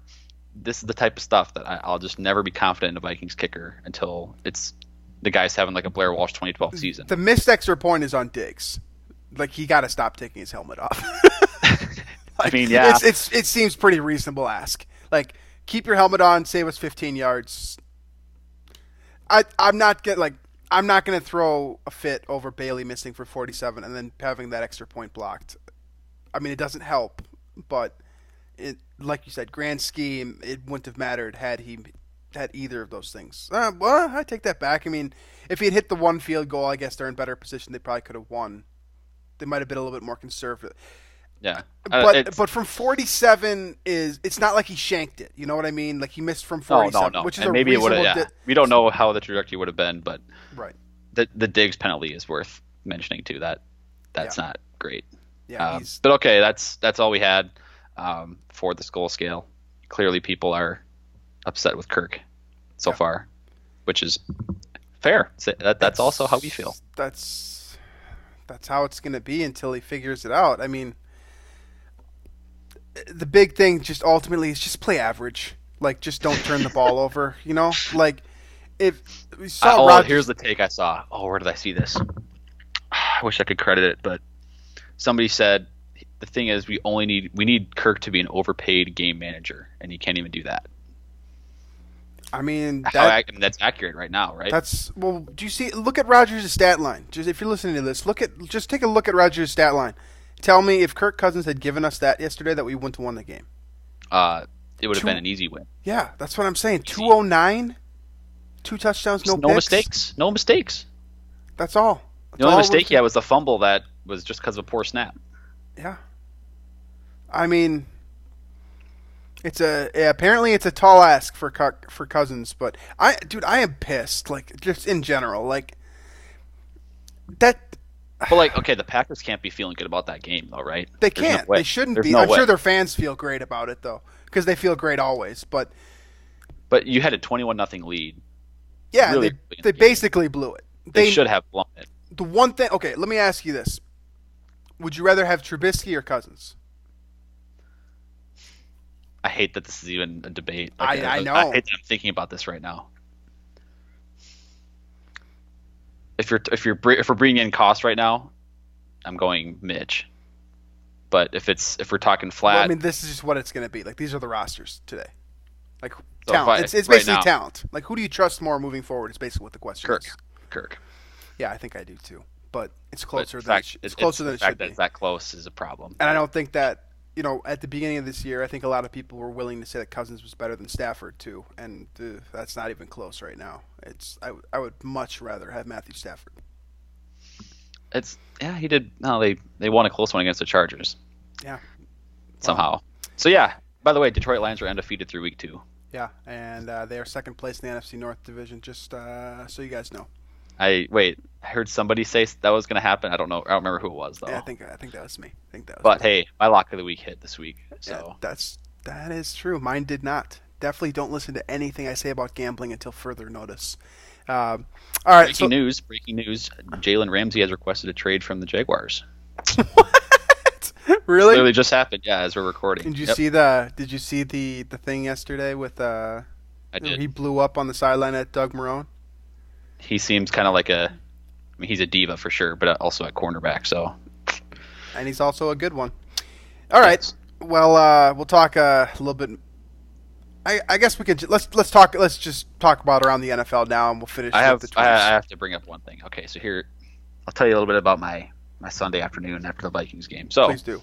This is the type of stuff that I'll just never be confident in a Vikings kicker until it's the guy's having a Blair Walsh 2012 season. The missed extra point is on Diggs. He got to stop taking his helmet off. It seems pretty reasonable ask. Keep your helmet on, save us 15 yards. I'm not gonna throw a fit over Bailey missing for 47 and then having that extra point blocked. I mean, it doesn't help, but like you said, grand scheme, it wouldn't have mattered had he had either of those things. Well, I take that back. I mean, if he had hit the 1 field goal, I guess they're in better position. They probably could have won. They might have been a little bit more conservative. Yeah, but from 47 it's not like he shanked it. You know what I mean? He missed from 47, no. Which is and maybe it would have. We don't know how the trajectory would have been, but the Diggs penalty is worth mentioning too. That's not great. Yeah, but okay, that's all we had for the Skol Scale. Clearly, people are upset with Kirk so far, which is fair. That's also how we feel. That's how it's going to be until he figures it out. I mean, the big thing just ultimately is just play average. Just don't turn the ball over, if we saw Rodgers, here's the take I saw. Oh, where did I see this? I wish I could credit it, but somebody said the thing is we need Kirk to be an overpaid game manager, and he can't even do that. I mean, that's accurate right now, right? Do you see? Look at Rodgers' stat line. Just if you're listening to this, just take a look at Rodgers' stat line. Tell me if Kirk Cousins had given us that yesterday, that we wouldn't have won the game. It would have been an easy win. Yeah, that's what I'm saying. 209, 2 touchdowns, no picks. No mistakes. That's all. The only mistake was the fumble that was just because of a poor snap. Yeah. I mean, apparently it's a tall ask for Cousins, but I am pissed. Like, just in general, like that. But like, okay, the Packers can't be feeling good about that game, though, right? They can't. They shouldn't be. I'm sure their fans feel great about it, though, because they feel great always. But you had a 21-0 lead. Yeah, really they basically blew it. They should have blown it. The one thing. Okay, let me ask you this: would you rather have Trubisky or Cousins? I hate that this is even a debate. I know. I hate that I'm thinking about this right now. If we're bringing in cost right now, I'm going Mitch. But if we're talking flat, well, I mean, this is just what it's going to be. Like, these are the rosters today. Like, talent. It's basically talent. Like, who do you trust more moving forward? Is basically what the question is. Kirk. Yeah, I think I do too. But it's closer than it should be. The fact that it's that close is a problem. And I don't think that, at the beginning of this year, I think a lot of people were willing to say that Cousins was better than Stafford too, and that's not even close right now. I would much rather have Matthew Stafford. He did. No, they won a close one against the Chargers. Yeah. Somehow. So yeah. By the way, Detroit Lions are undefeated through week 2. Yeah, and they are second place in the NFC North division. Just so you guys know. I heard somebody say that was going to happen. I don't know. I don't remember who it was though. Yeah, I think that was me. But hey, my lock of the week hit this week. So yeah, that is true. Mine did not. Definitely don't listen to anything I say about gambling until further notice. All right. Breaking news. Jalen Ramsey has requested a trade from the Jaguars. What? Really? Literally just happened. Yeah, as we're recording. Did you see the thing yesterday with I did. He blew up on the sideline at Doug Marrone? He seems kind of like he's a diva for sure, but also at cornerback. So. And he's also a good one. All right. Yes. Well, we'll talk a little bit. I guess we could let's just talk about around the NFL now, and we'll finish. I have to bring up one thing. Okay, so here I'll tell you a little bit about my Sunday afternoon after the Vikings game. So please do.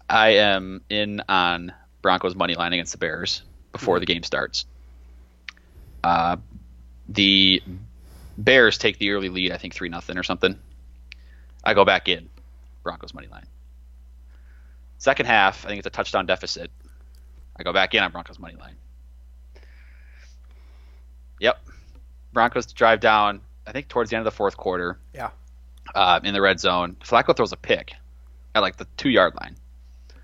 I am in on Broncos money line against the Bears before the game starts. The Bears take the early lead, I think 3-0 or something. I go back in, Broncos money line. Second half, I think it's a touchdown deficit. I go back in on Broncos money line. Yep. Broncos drive down, I think towards the end of the fourth quarter. Yeah. In the red zone. Flacco throws a pick at like the 2-yard line.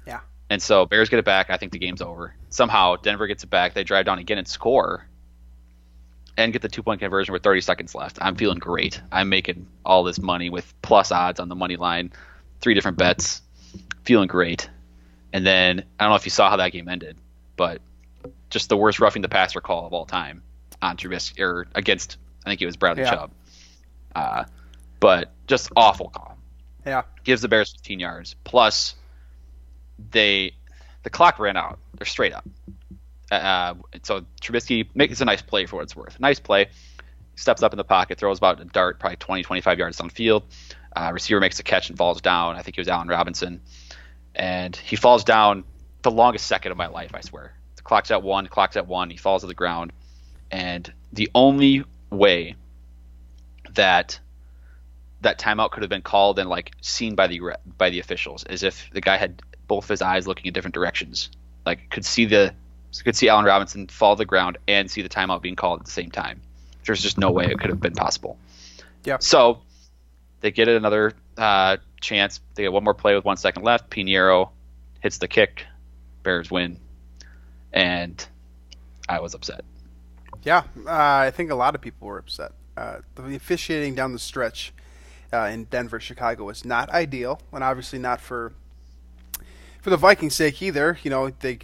Yeah. And so Bears get it back. I think the game's over. Somehow Denver gets it back. They drive down again and score and get the 2-point conversion with 30 seconds left. I'm feeling great. I'm making all this money with plus odds on the money line. 3 different bets. Feeling great. And then I don't know if you saw how that game ended, but just the worst roughing the passer call of all time on Trubisky, or against, I think it was Bradley Chubb. But just awful call. Yeah. Gives the Bears 15 yards. Plus, the clock ran out. They're straight up. So Trubisky makes a nice play for what it's worth. Nice play. Steps up in the pocket, throws about a dart, probably 20, 25 yards downfield. Receiver makes a catch and falls down. I think it was Allen Robinson. And he falls down the longest second of my life, I swear. The clock's at 1. He falls to the ground. And the only way that timeout could have been called and like seen by the officials is if the guy had both of his eyes looking in different directions. Like could see Allen Robinson fall to the ground and see the timeout being called at the same time. There's just no way it could have been possible. Yeah. So they get another chance. They get one more play with 1 second left. Pinheiro hits the kick. Bears win. And I was upset. Yeah, I think a lot of people were upset. The officiating down the stretch in Denver, Chicago was not ideal, and obviously not for the Vikings' sake either. You know, they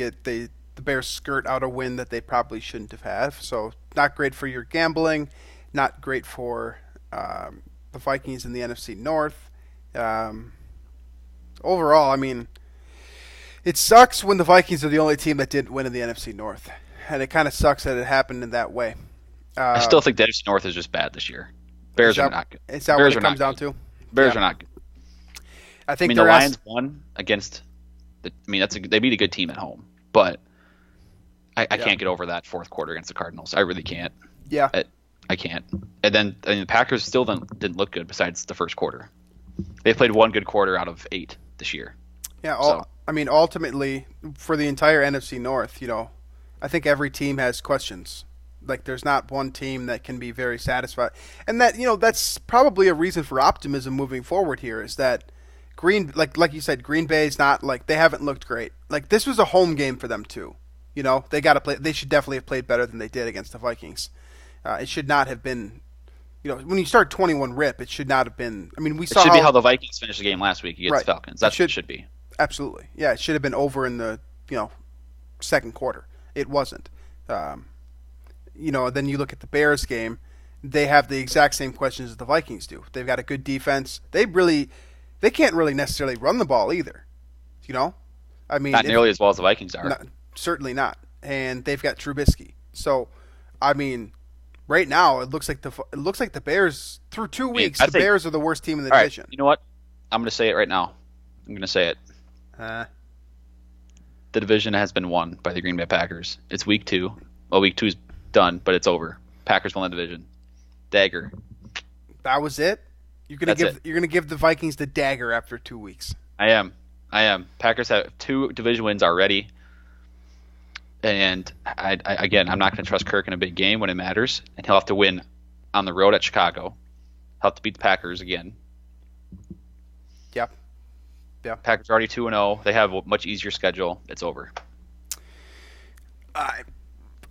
the Bears skirt out a win that they probably shouldn't have had. So not great for your gambling, not great for the Vikings in the NFC North. Overall, I mean, it sucks when the Vikings are the only team that didn't win in the NFC North, and it kind of sucks that it happened in that way. I still think the NFC North is just bad this year. Bears are not good. Is that what it comes down to? Bears are not good. I think the Lions won against. They beat a good team at home, but I can't get over that fourth quarter against the Cardinals. I really can't. Yeah, I can't. And then the Packers still didn't look good besides the first quarter. They played one good quarter out of 8 this year. Yeah, ultimately for the entire NFC North, I think every team has questions. Like, there's not one team that can be very satisfied, and that that's probably a reason for optimism moving forward. Here is that like you said, Green Bay's not like they haven't looked great. Like, this was a home game for them too. They got to play. They should definitely have played better than they did against the Vikings. It should not have been. When you start 21 rip, it should not have been. I mean, we saw. It should be how the Vikings finished the game last week against the Falcons. That's what it should be. Absolutely, yeah. It should have been over in the second quarter. It wasn't. Then you look at the Bears game. They have the exact same questions as the Vikings do. They've got a good defense. They can't really necessarily run the ball either. I mean, not nearly as well as the Vikings are. Certainly not. And they've got Trubisky. So, I mean, right now it looks like the Bears through 2 weeks. The Bears are the worst team in the division. You know what? I'm going to say it right now. I'm going to say it. The division has been won by the Green Bay Packers. It's week 2. Well, week 2's done, but it's over. Packers won the division. Dagger. That was it? You're gonna give the Vikings the dagger after 2 weeks. I am. Packers have 2 division wins already. And I'm not going to trust Kirk in a big game when it matters, and he'll have to win on the road at Chicago. He'll have to beat the Packers again. Yep. Yeah. Packers are already 2-0. They have a much easier schedule. It's over.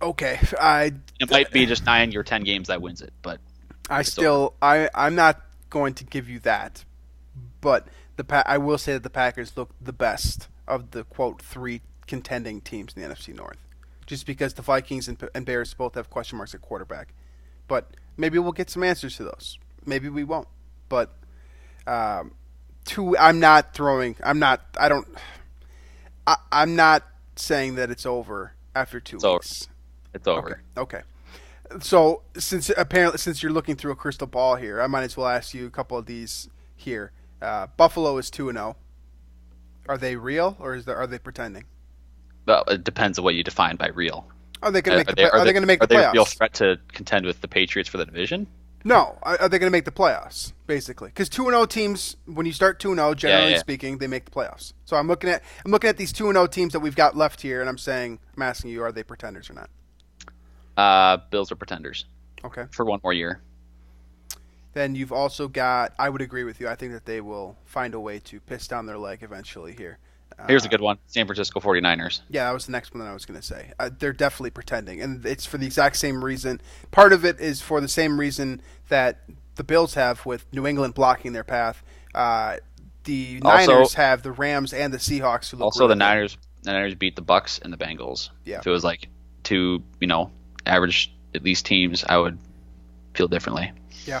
Okay. It might be just 9 or 10 games that wins it, but I'm not going to give you that, but I will say that the Packers look the best of the quote 3 contending teams in the NFC North, just because the Vikings and Bears both have question marks at quarterback. But maybe we'll get some answers to those. Maybe we won't. But I'm not saying that it's over after 2 weeks. It's over. Okay. So since you're looking through a crystal ball here, I might as well ask you a couple of these here. Buffalo is 2-0. Are they real or are they pretending? Well, it depends on what you define by real. Are they going to make the playoffs? Are they a real threat to contend with the Patriots for the division? No. Are they going to make the playoffs, basically? Because 2-0 teams, when you start 2-0, generally speaking, they make the playoffs. So I'm looking at these 2-0 teams that we've got left here, and I'm asking you, are they pretenders or not? Bills are pretenders. Okay. For one more year. Then you've also got, I would agree with you, I think that they will find a way to piss down their leg eventually here. Here's a good one. San Francisco 49ers. Yeah, that was the next one that I was going to say. They're definitely pretending, and it's for the exact same reason. Part of it is for the same reason that the Bills have with New England blocking their path. The Niners have the Rams and the Seahawks. Who look also, really the Niners beat the Bucks and the Bengals. Yeah. If it was like 2, average at least teams, I would feel differently. Yeah.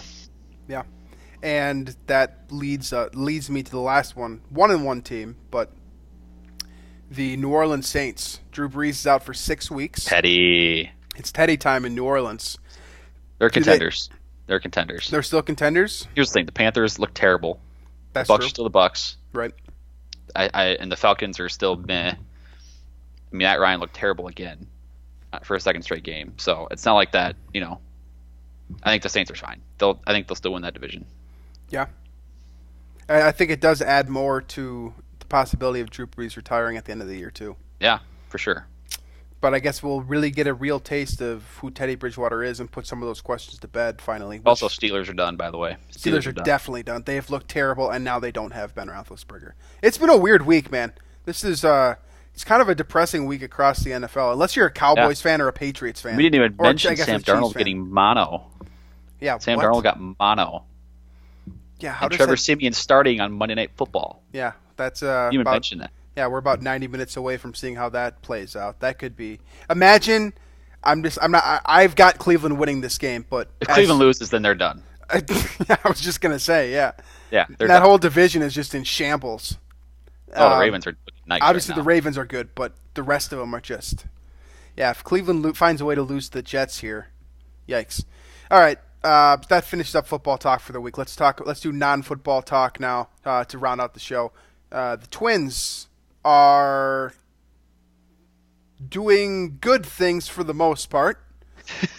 And that leads me to the last one. 1-1 team, but the New Orleans Saints. Drew Brees is out for 6 weeks. Teddy. It's Teddy time in New Orleans. They're contenders. They're contenders. They're still contenders? Here's the thing. The Panthers look terrible. That's the Bucs true. are still the Bucs. Right. And the Falcons are still meh. Matt Ryan looked terrible again for a second straight game. So it's not like that, I think the Saints are fine. I think they'll still win that division. Yeah. I think it does add more to the possibility of Drew Brees retiring at the end of the year, too. Yeah, for sure. But I guess we'll really get a real taste of who Teddy Bridgewater is and put some of those questions to bed finally. Also, Steelers are done, by the way. Steelers are definitely done. They have looked terrible, and now they don't have Ben Roethlisberger. It's been a weird week, man. This is it's kind of a depressing week across the NFL, unless you're a Cowboys fan or a Patriots fan. We didn't even mention Sam Darnold getting mono. Yeah, Sam Darnold got mono. Yeah, and Trevor Siemian starting on Monday Night Football. Yeah, that's you even mentioned that. Yeah, we're about 90 minutes away from seeing how that plays out. That could be. Imagine. I've got Cleveland winning this game, but if Cleveland loses, then they're done. I was just gonna say, yeah. Yeah, that whole division is just in shambles. Oh, the Ravens are nice. Obviously, right now. the Ravens are good, but the rest of them are just. Yeah, if Cleveland finds a way to lose the Jets here, yikes. All right, that finishes up football talk for the week. Let's do non-football talk now to round out the show. The Twins are doing good things for the most part.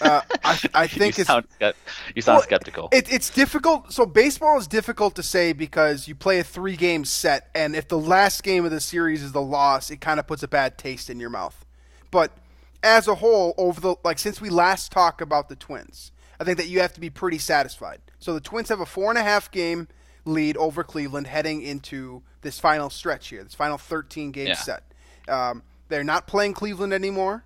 I think you sound skeptical. It's difficult. So baseball is difficult to say because you play a 3-game set, and if the last game of the series is the loss, it kind of puts a bad taste in your mouth. But as a whole, since we last talked about the Twins, I think that you have to be pretty satisfied. So the Twins have a 4.5-game lead over Cleveland heading into this final stretch here, this final 13-game set. They're not playing Cleveland anymore.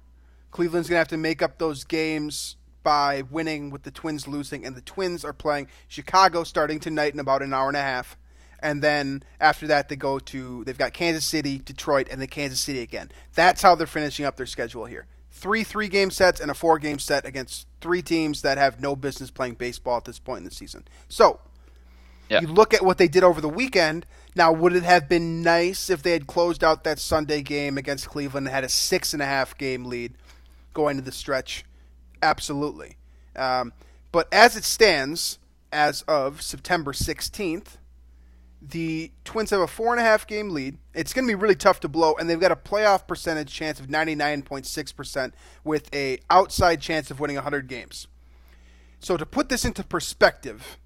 Cleveland's going to have to make up those games by winning with the Twins losing, and the Twins are playing Chicago starting tonight in about an hour and a half. And then after that, they've got Kansas City, Detroit, and then Kansas City again. That's how they're finishing up their schedule here. 3-3-game sets and a 4-game set against 3 teams that have no business playing baseball at this point in the season. So you look at what they did over the weekend. Now, would it have been nice if they had closed out that Sunday game against Cleveland and had a 6.5-game lead going to the stretch? Absolutely. But as it stands, as of September 16th, the Twins have a 4.5-game lead. It's going to be really tough to blow, and they've got a playoff percentage chance of 99.6% with a outside chance of winning 100 games. So to put this into perspective,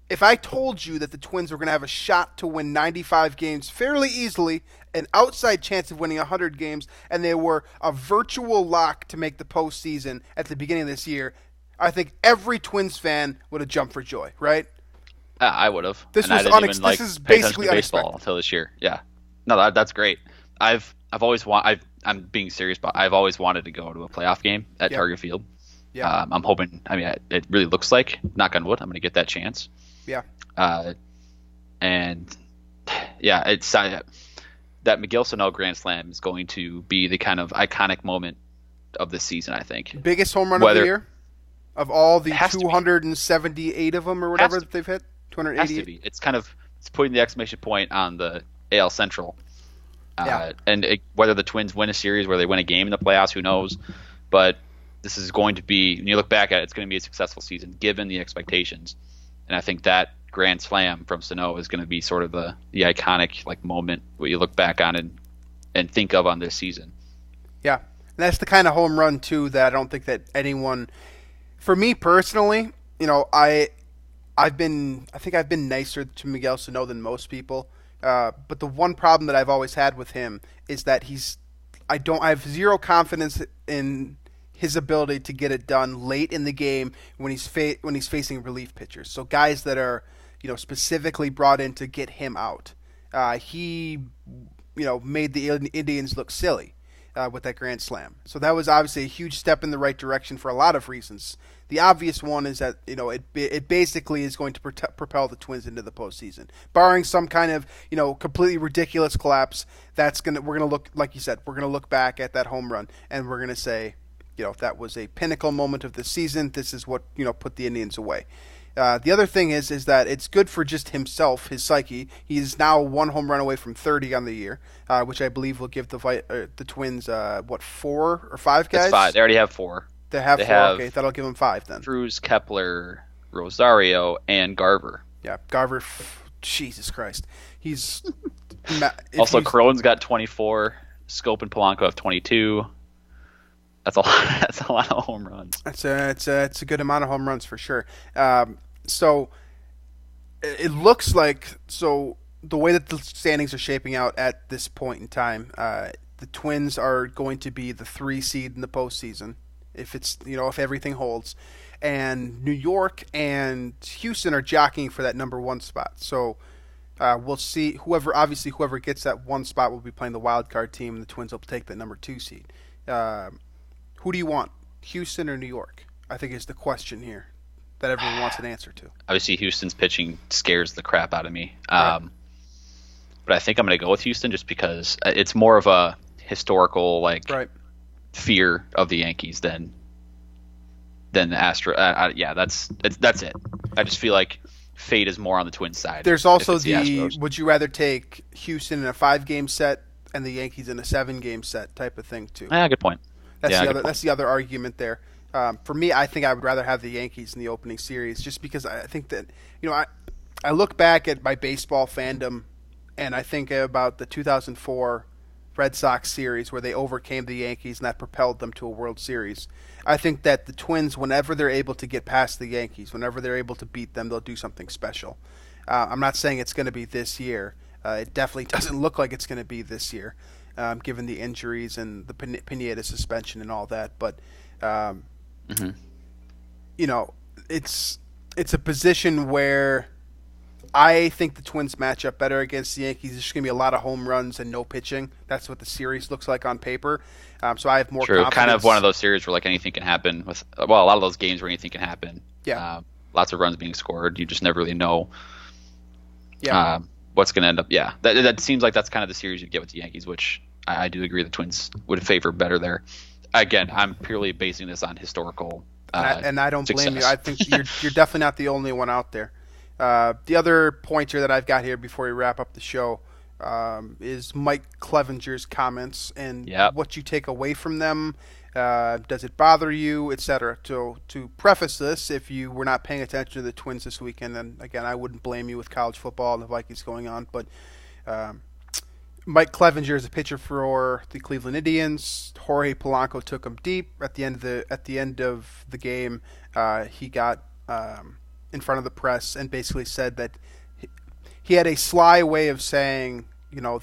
if I told you that the Twins were going to have a shot to win 95 games fairly easily, an outside chance of winning 100 games, and they were a virtual lock to make the postseason at the beginning of this year, I think every Twins fan would have jumped for joy, right? I would have. This is basically baseball unexpected until this year. Yeah, no, that's great. I'm being serious, but I've always wanted to go to a playoff game at Target Field. Yeah, I'm hoping. I mean, it really looks like, knock on wood, I'm going to get that chance. Yeah. And yeah, it's that Miguel Sano Grand Slam is going to be the kind of iconic moment of the season, I think. Biggest home run of the year? Of all the 278 of them or whatever that they've hit? 280? Has to be. It's putting the exclamation point on the AL Central. And whether the Twins win a series, whether they win a game in the playoffs, who knows? But this is going to be, when you look back at it, it's going to be a successful season given the expectations. And I think that Grand Slam from Sano is going to be sort of the iconic moment what you look back on and think of on this season. Yeah, and that's the kind of home run too that I don't think that anyone, for me personally, I think I've been nicer to Miguel Sano than most people. But the one problem that I've always had with him is that I have zero confidence in his ability to get it done late in the game when he's facing relief pitchers. So guys that are, specifically brought in to get him out. He made the Indians look silly with that grand slam. So that was obviously a huge step in the right direction for a lot of reasons. The obvious one is that it basically is going to propel the Twins into the postseason, barring some kind of completely ridiculous collapse. We're gonna look, like you said, we're gonna look back at that home run and we're gonna say, that was a pinnacle moment of the season. This is what put the Indians away. The other thing is that it's good for just himself, his psyche. He's now one home run away from 30 on the year, which I believe will give the Twins 4 or 5 guys. It's 5. They already have 4. They have 4. Okay, that'll give them 5 then. Cruz, Kepler, Rosario, and Garver. Yeah, Garver. Jesus Christ, he's also Cron's got 24. Scope and Polanco have 22. That's a lot. That's a lot of home runs. It's a good amount of home runs for sure. So it looks like the way that the standings are shaping out at this point in time, the Twins are going to be the 3 seed in the postseason if if everything holds, and New York and Houston are jockeying for that number 1 spot. So we'll see. Whoever gets that 1 spot will be playing the wild card team, and the Twins will take the number 2 seed. Who do you want, Houston or New York? I think is the question here that everyone wants an answer to. Obviously, Houston's pitching scares the crap out of me. Right. but I think I'm going to go with Houston just because it's more of a historical right. fear of the Yankees than the Astros. Yeah, that's it. I just feel like fate is more on the Twins side. There's also the would you rather take Houston in a 5-game set and the Yankees in a 7-game set type of thing too? Yeah, good point. That's the other argument there. For me, I think I would rather have the Yankees in the opening series just because I think that, I look back at my baseball fandom and I think about the 2004 Red Sox series where they overcame the Yankees and that propelled them to a World Series. I think that the Twins, whenever they're able to get past the Yankees, whenever they're able to beat them, they'll do something special. I'm not saying it's going to be this year. It definitely doesn't look like it's going to be this year, given the injuries and the Pineda suspension and all that. But, it's a position where I think the Twins match up better against the Yankees. There's just going to be a lot of home runs and no pitching. That's what the series looks like on paper. So I have more confidence. Kind of one of those series where anything can happen. A lot of those games where anything can happen. Yeah. Lots of runs being scored. You just never really know. Yeah. What's going to end up. Yeah. That seems like that's kind of the series you'd get with the Yankees, which I do agree the Twins would favor better there. Again, I'm purely basing this on historical. And I don't success. blame you. I think you're definitely not the only one out there. The other pointer that I've got here before we wrap up the show is Mike Clevenger's comments and what you take away from them. Does it bother you, etc. So to preface this, if you were not paying attention to the Twins this weekend, then again, I wouldn't blame you with college football and the Vikings going on. But Mike Clevenger is a pitcher for the Cleveland Indians. Jorge Polanco took him deep at the end of the game. He got in front of the press and basically said that he had a sly way of saying,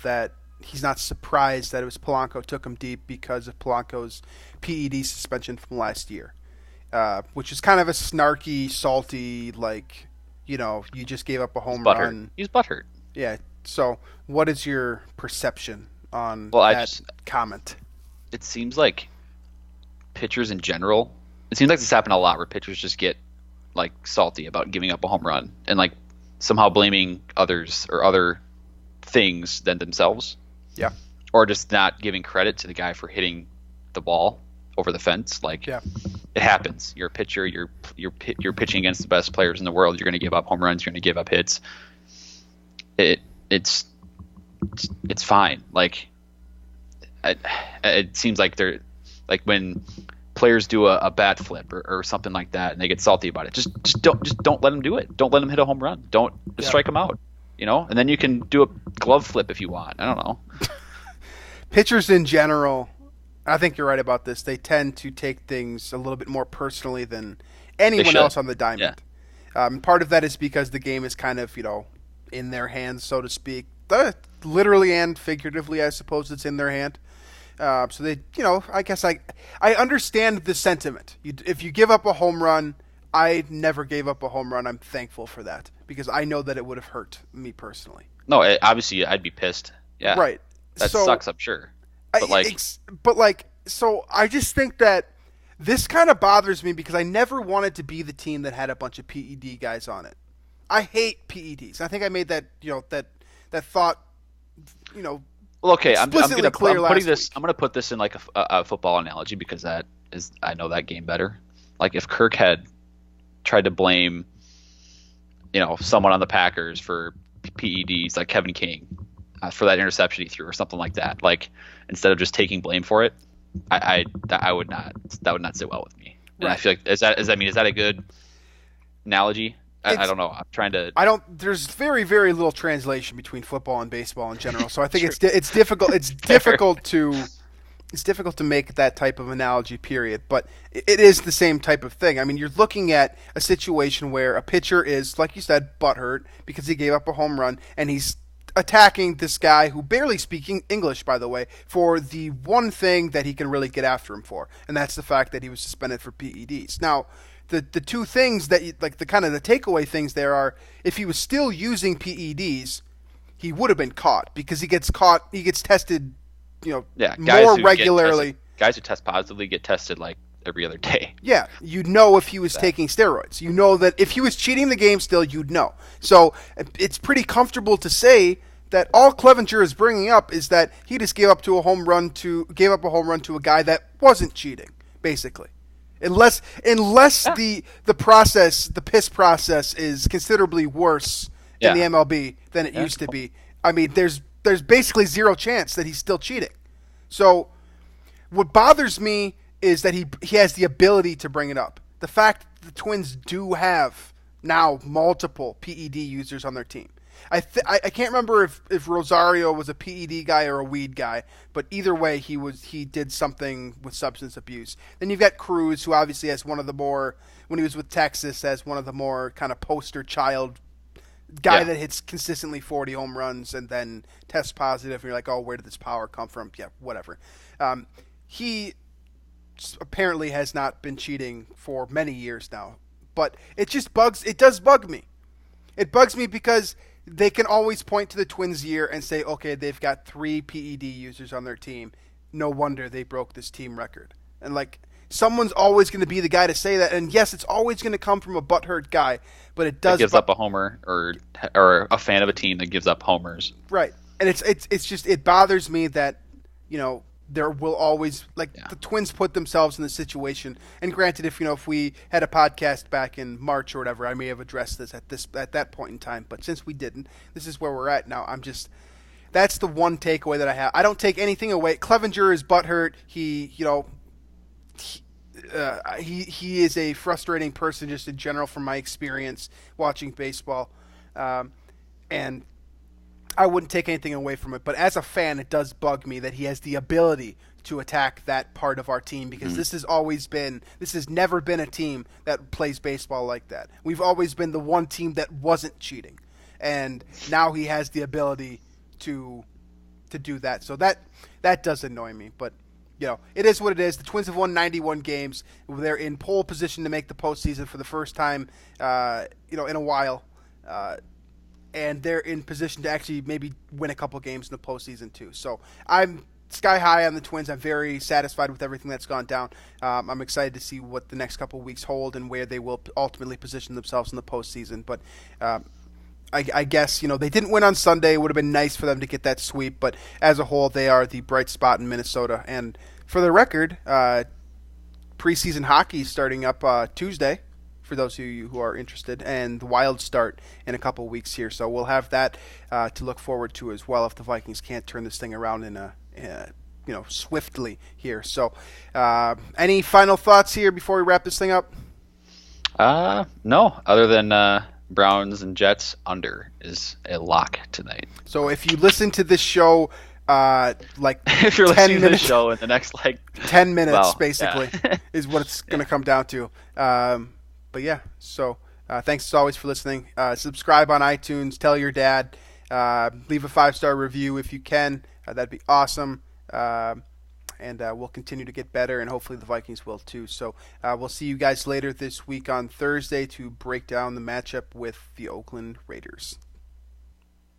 that he's not surprised that it was Polanco took him deep because of Polanco's PED suspension from last year, which is kind of a snarky, salty, you just gave up a home run. He's butthurt. Yeah. So what is your perception on that comment? It seems like pitchers in general, it seems like this happened a lot where pitchers just get salty about giving up a home run and somehow blaming others or other things than themselves. Yeah. Or just not giving credit to the guy for hitting the ball over the fence. It happens. You're a pitcher. You're pitching against the best players in the world. You're going to give up home runs. You're going to give up hits. It's fine. It seems like they're when players do a bat flip or something like that and they get salty about it. Just don't let them do it. Don't let them hit a home run. Don't strike them out. And then you can do a glove flip if you want. I don't know. Pitchers in general, I think you're right about this. They tend to take things a little bit more personally than anyone else on the diamond. Yeah. Part of that is because the game is kind of, in their hands, so to speak. Literally and figuratively, I suppose it's in their hand. So they, I guess I understand the sentiment. If you give up a home run, I never gave up a home run. I'm thankful for that because I know that it would have hurt me personally. No, obviously I'd be pissed. Yeah, right. That sucks, I'm sure. But so I just think that this kind of bothers me because I never wanted to be the team that had a bunch of PED guys on it. I hate PEDs. I think I made that that thought. Well, okay, I'm going to put this in a football analogy because I know that game better. If Kirk had tried to blame, someone on the Packers for PEDs like Kevin King for that interception he threw or something like that, instead of just taking blame for it, that would not sit well with me. And right. I feel like is that a good analogy? I don't know. I'm trying to. There's very, very little translation between football and baseball in general, so I think it's difficult. It's difficult to make that type of analogy. Period. But it is the same type of thing. I mean, you're looking at a situation where a pitcher is, like you said, butthurt because he gave up a home run, and he's attacking this guy who barely speaking English, by the way, for the one thing that he can really get after him for, and that's the fact that he was suspended for PEDs. Now. The two things that the kind of the takeaway things there are, if he was still using PEDs, he would have been caught because he gets tested, more regularly. Guys who test positively get tested every other day. Yeah, if he was taking steroids. That if he was cheating the game still, you'd know. So it's pretty comfortable to say that all Clevenger is bringing up is that he just gave up a home run to a guy that wasn't cheating, basically. Unless the piss process is considerably worse in the MLB than it used to be. I mean, there's basically zero chance that he's still cheating. So what bothers me is that he has the ability to bring it up. The fact that the Twins do have now multiple PED users on their team. I can't remember if Rosario was a PED guy or a weed guy, but either way he did something with substance abuse. Then you've got Cruz, who obviously has one of the more, when he was with Texas, as one of the more kind of poster child guy that hits consistently 40 home runs and then tests positive, and you're like, oh, where did this power come from? Yeah, whatever. He apparently has not been cheating for many years now, but it does bug me. It bugs me because they can always point to the Twins' year and say, okay, they've got 3 PED users on their team. No wonder they broke this team record. And someone's always going to be the guy to say that. And yes, it's always going to come from a butthurt guy, but it does. It gives up a homer or a fan of a team that gives up homers. Right. And it's just, it bothers me that, there will always, the Twins put themselves in this situation. And granted, if we had a podcast back in March or whatever, I may have addressed this at that point in time. But since we didn't, this is where we're at now. That's the one takeaway that I have. I don't take anything away. Clevenger is butthurt. He is a frustrating person just in general from my experience watching baseball. And I wouldn't take anything away from it, but as a fan, it does bug me that he has the ability to attack that part of our team, because this has never been a team that plays baseball like that. We've always been the one team that wasn't cheating, and now he has the ability to do that. So that does annoy me, but it is what it is. The Twins have won 91 games. They're in pole position to make the postseason for the first time, in a while. And they're in position to actually maybe win a couple games in the postseason too. So I'm sky high on the Twins. I'm very satisfied with everything that's gone down. I'm excited to see what the next couple of weeks hold and where they will ultimately position themselves in the postseason. But I guess, they didn't win on Sunday. It would have been nice for them to get that sweep. But as a whole, they are the bright spot in Minnesota. And for the record, preseason hockey is starting up Tuesday, for those of you who are interested, and the Wild start in a couple of weeks here. So we'll have that to look forward to as well if the Vikings can't turn this thing around swiftly here. So any final thoughts here before we wrap this thing up? No, other than Browns and Jets under is a lock tonight. So if you listen to this show, if you're listening to the show in the next 10 minutes, basically, is what it's going to come down to. But yeah, so thanks as always for listening. Subscribe on iTunes. Tell your dad. Leave a 5-star review if you can. That'd be awesome. And we'll continue to get better, and hopefully the Vikings will too. So we'll see you guys later this week on Thursday to break down the matchup with the Oakland Raiders.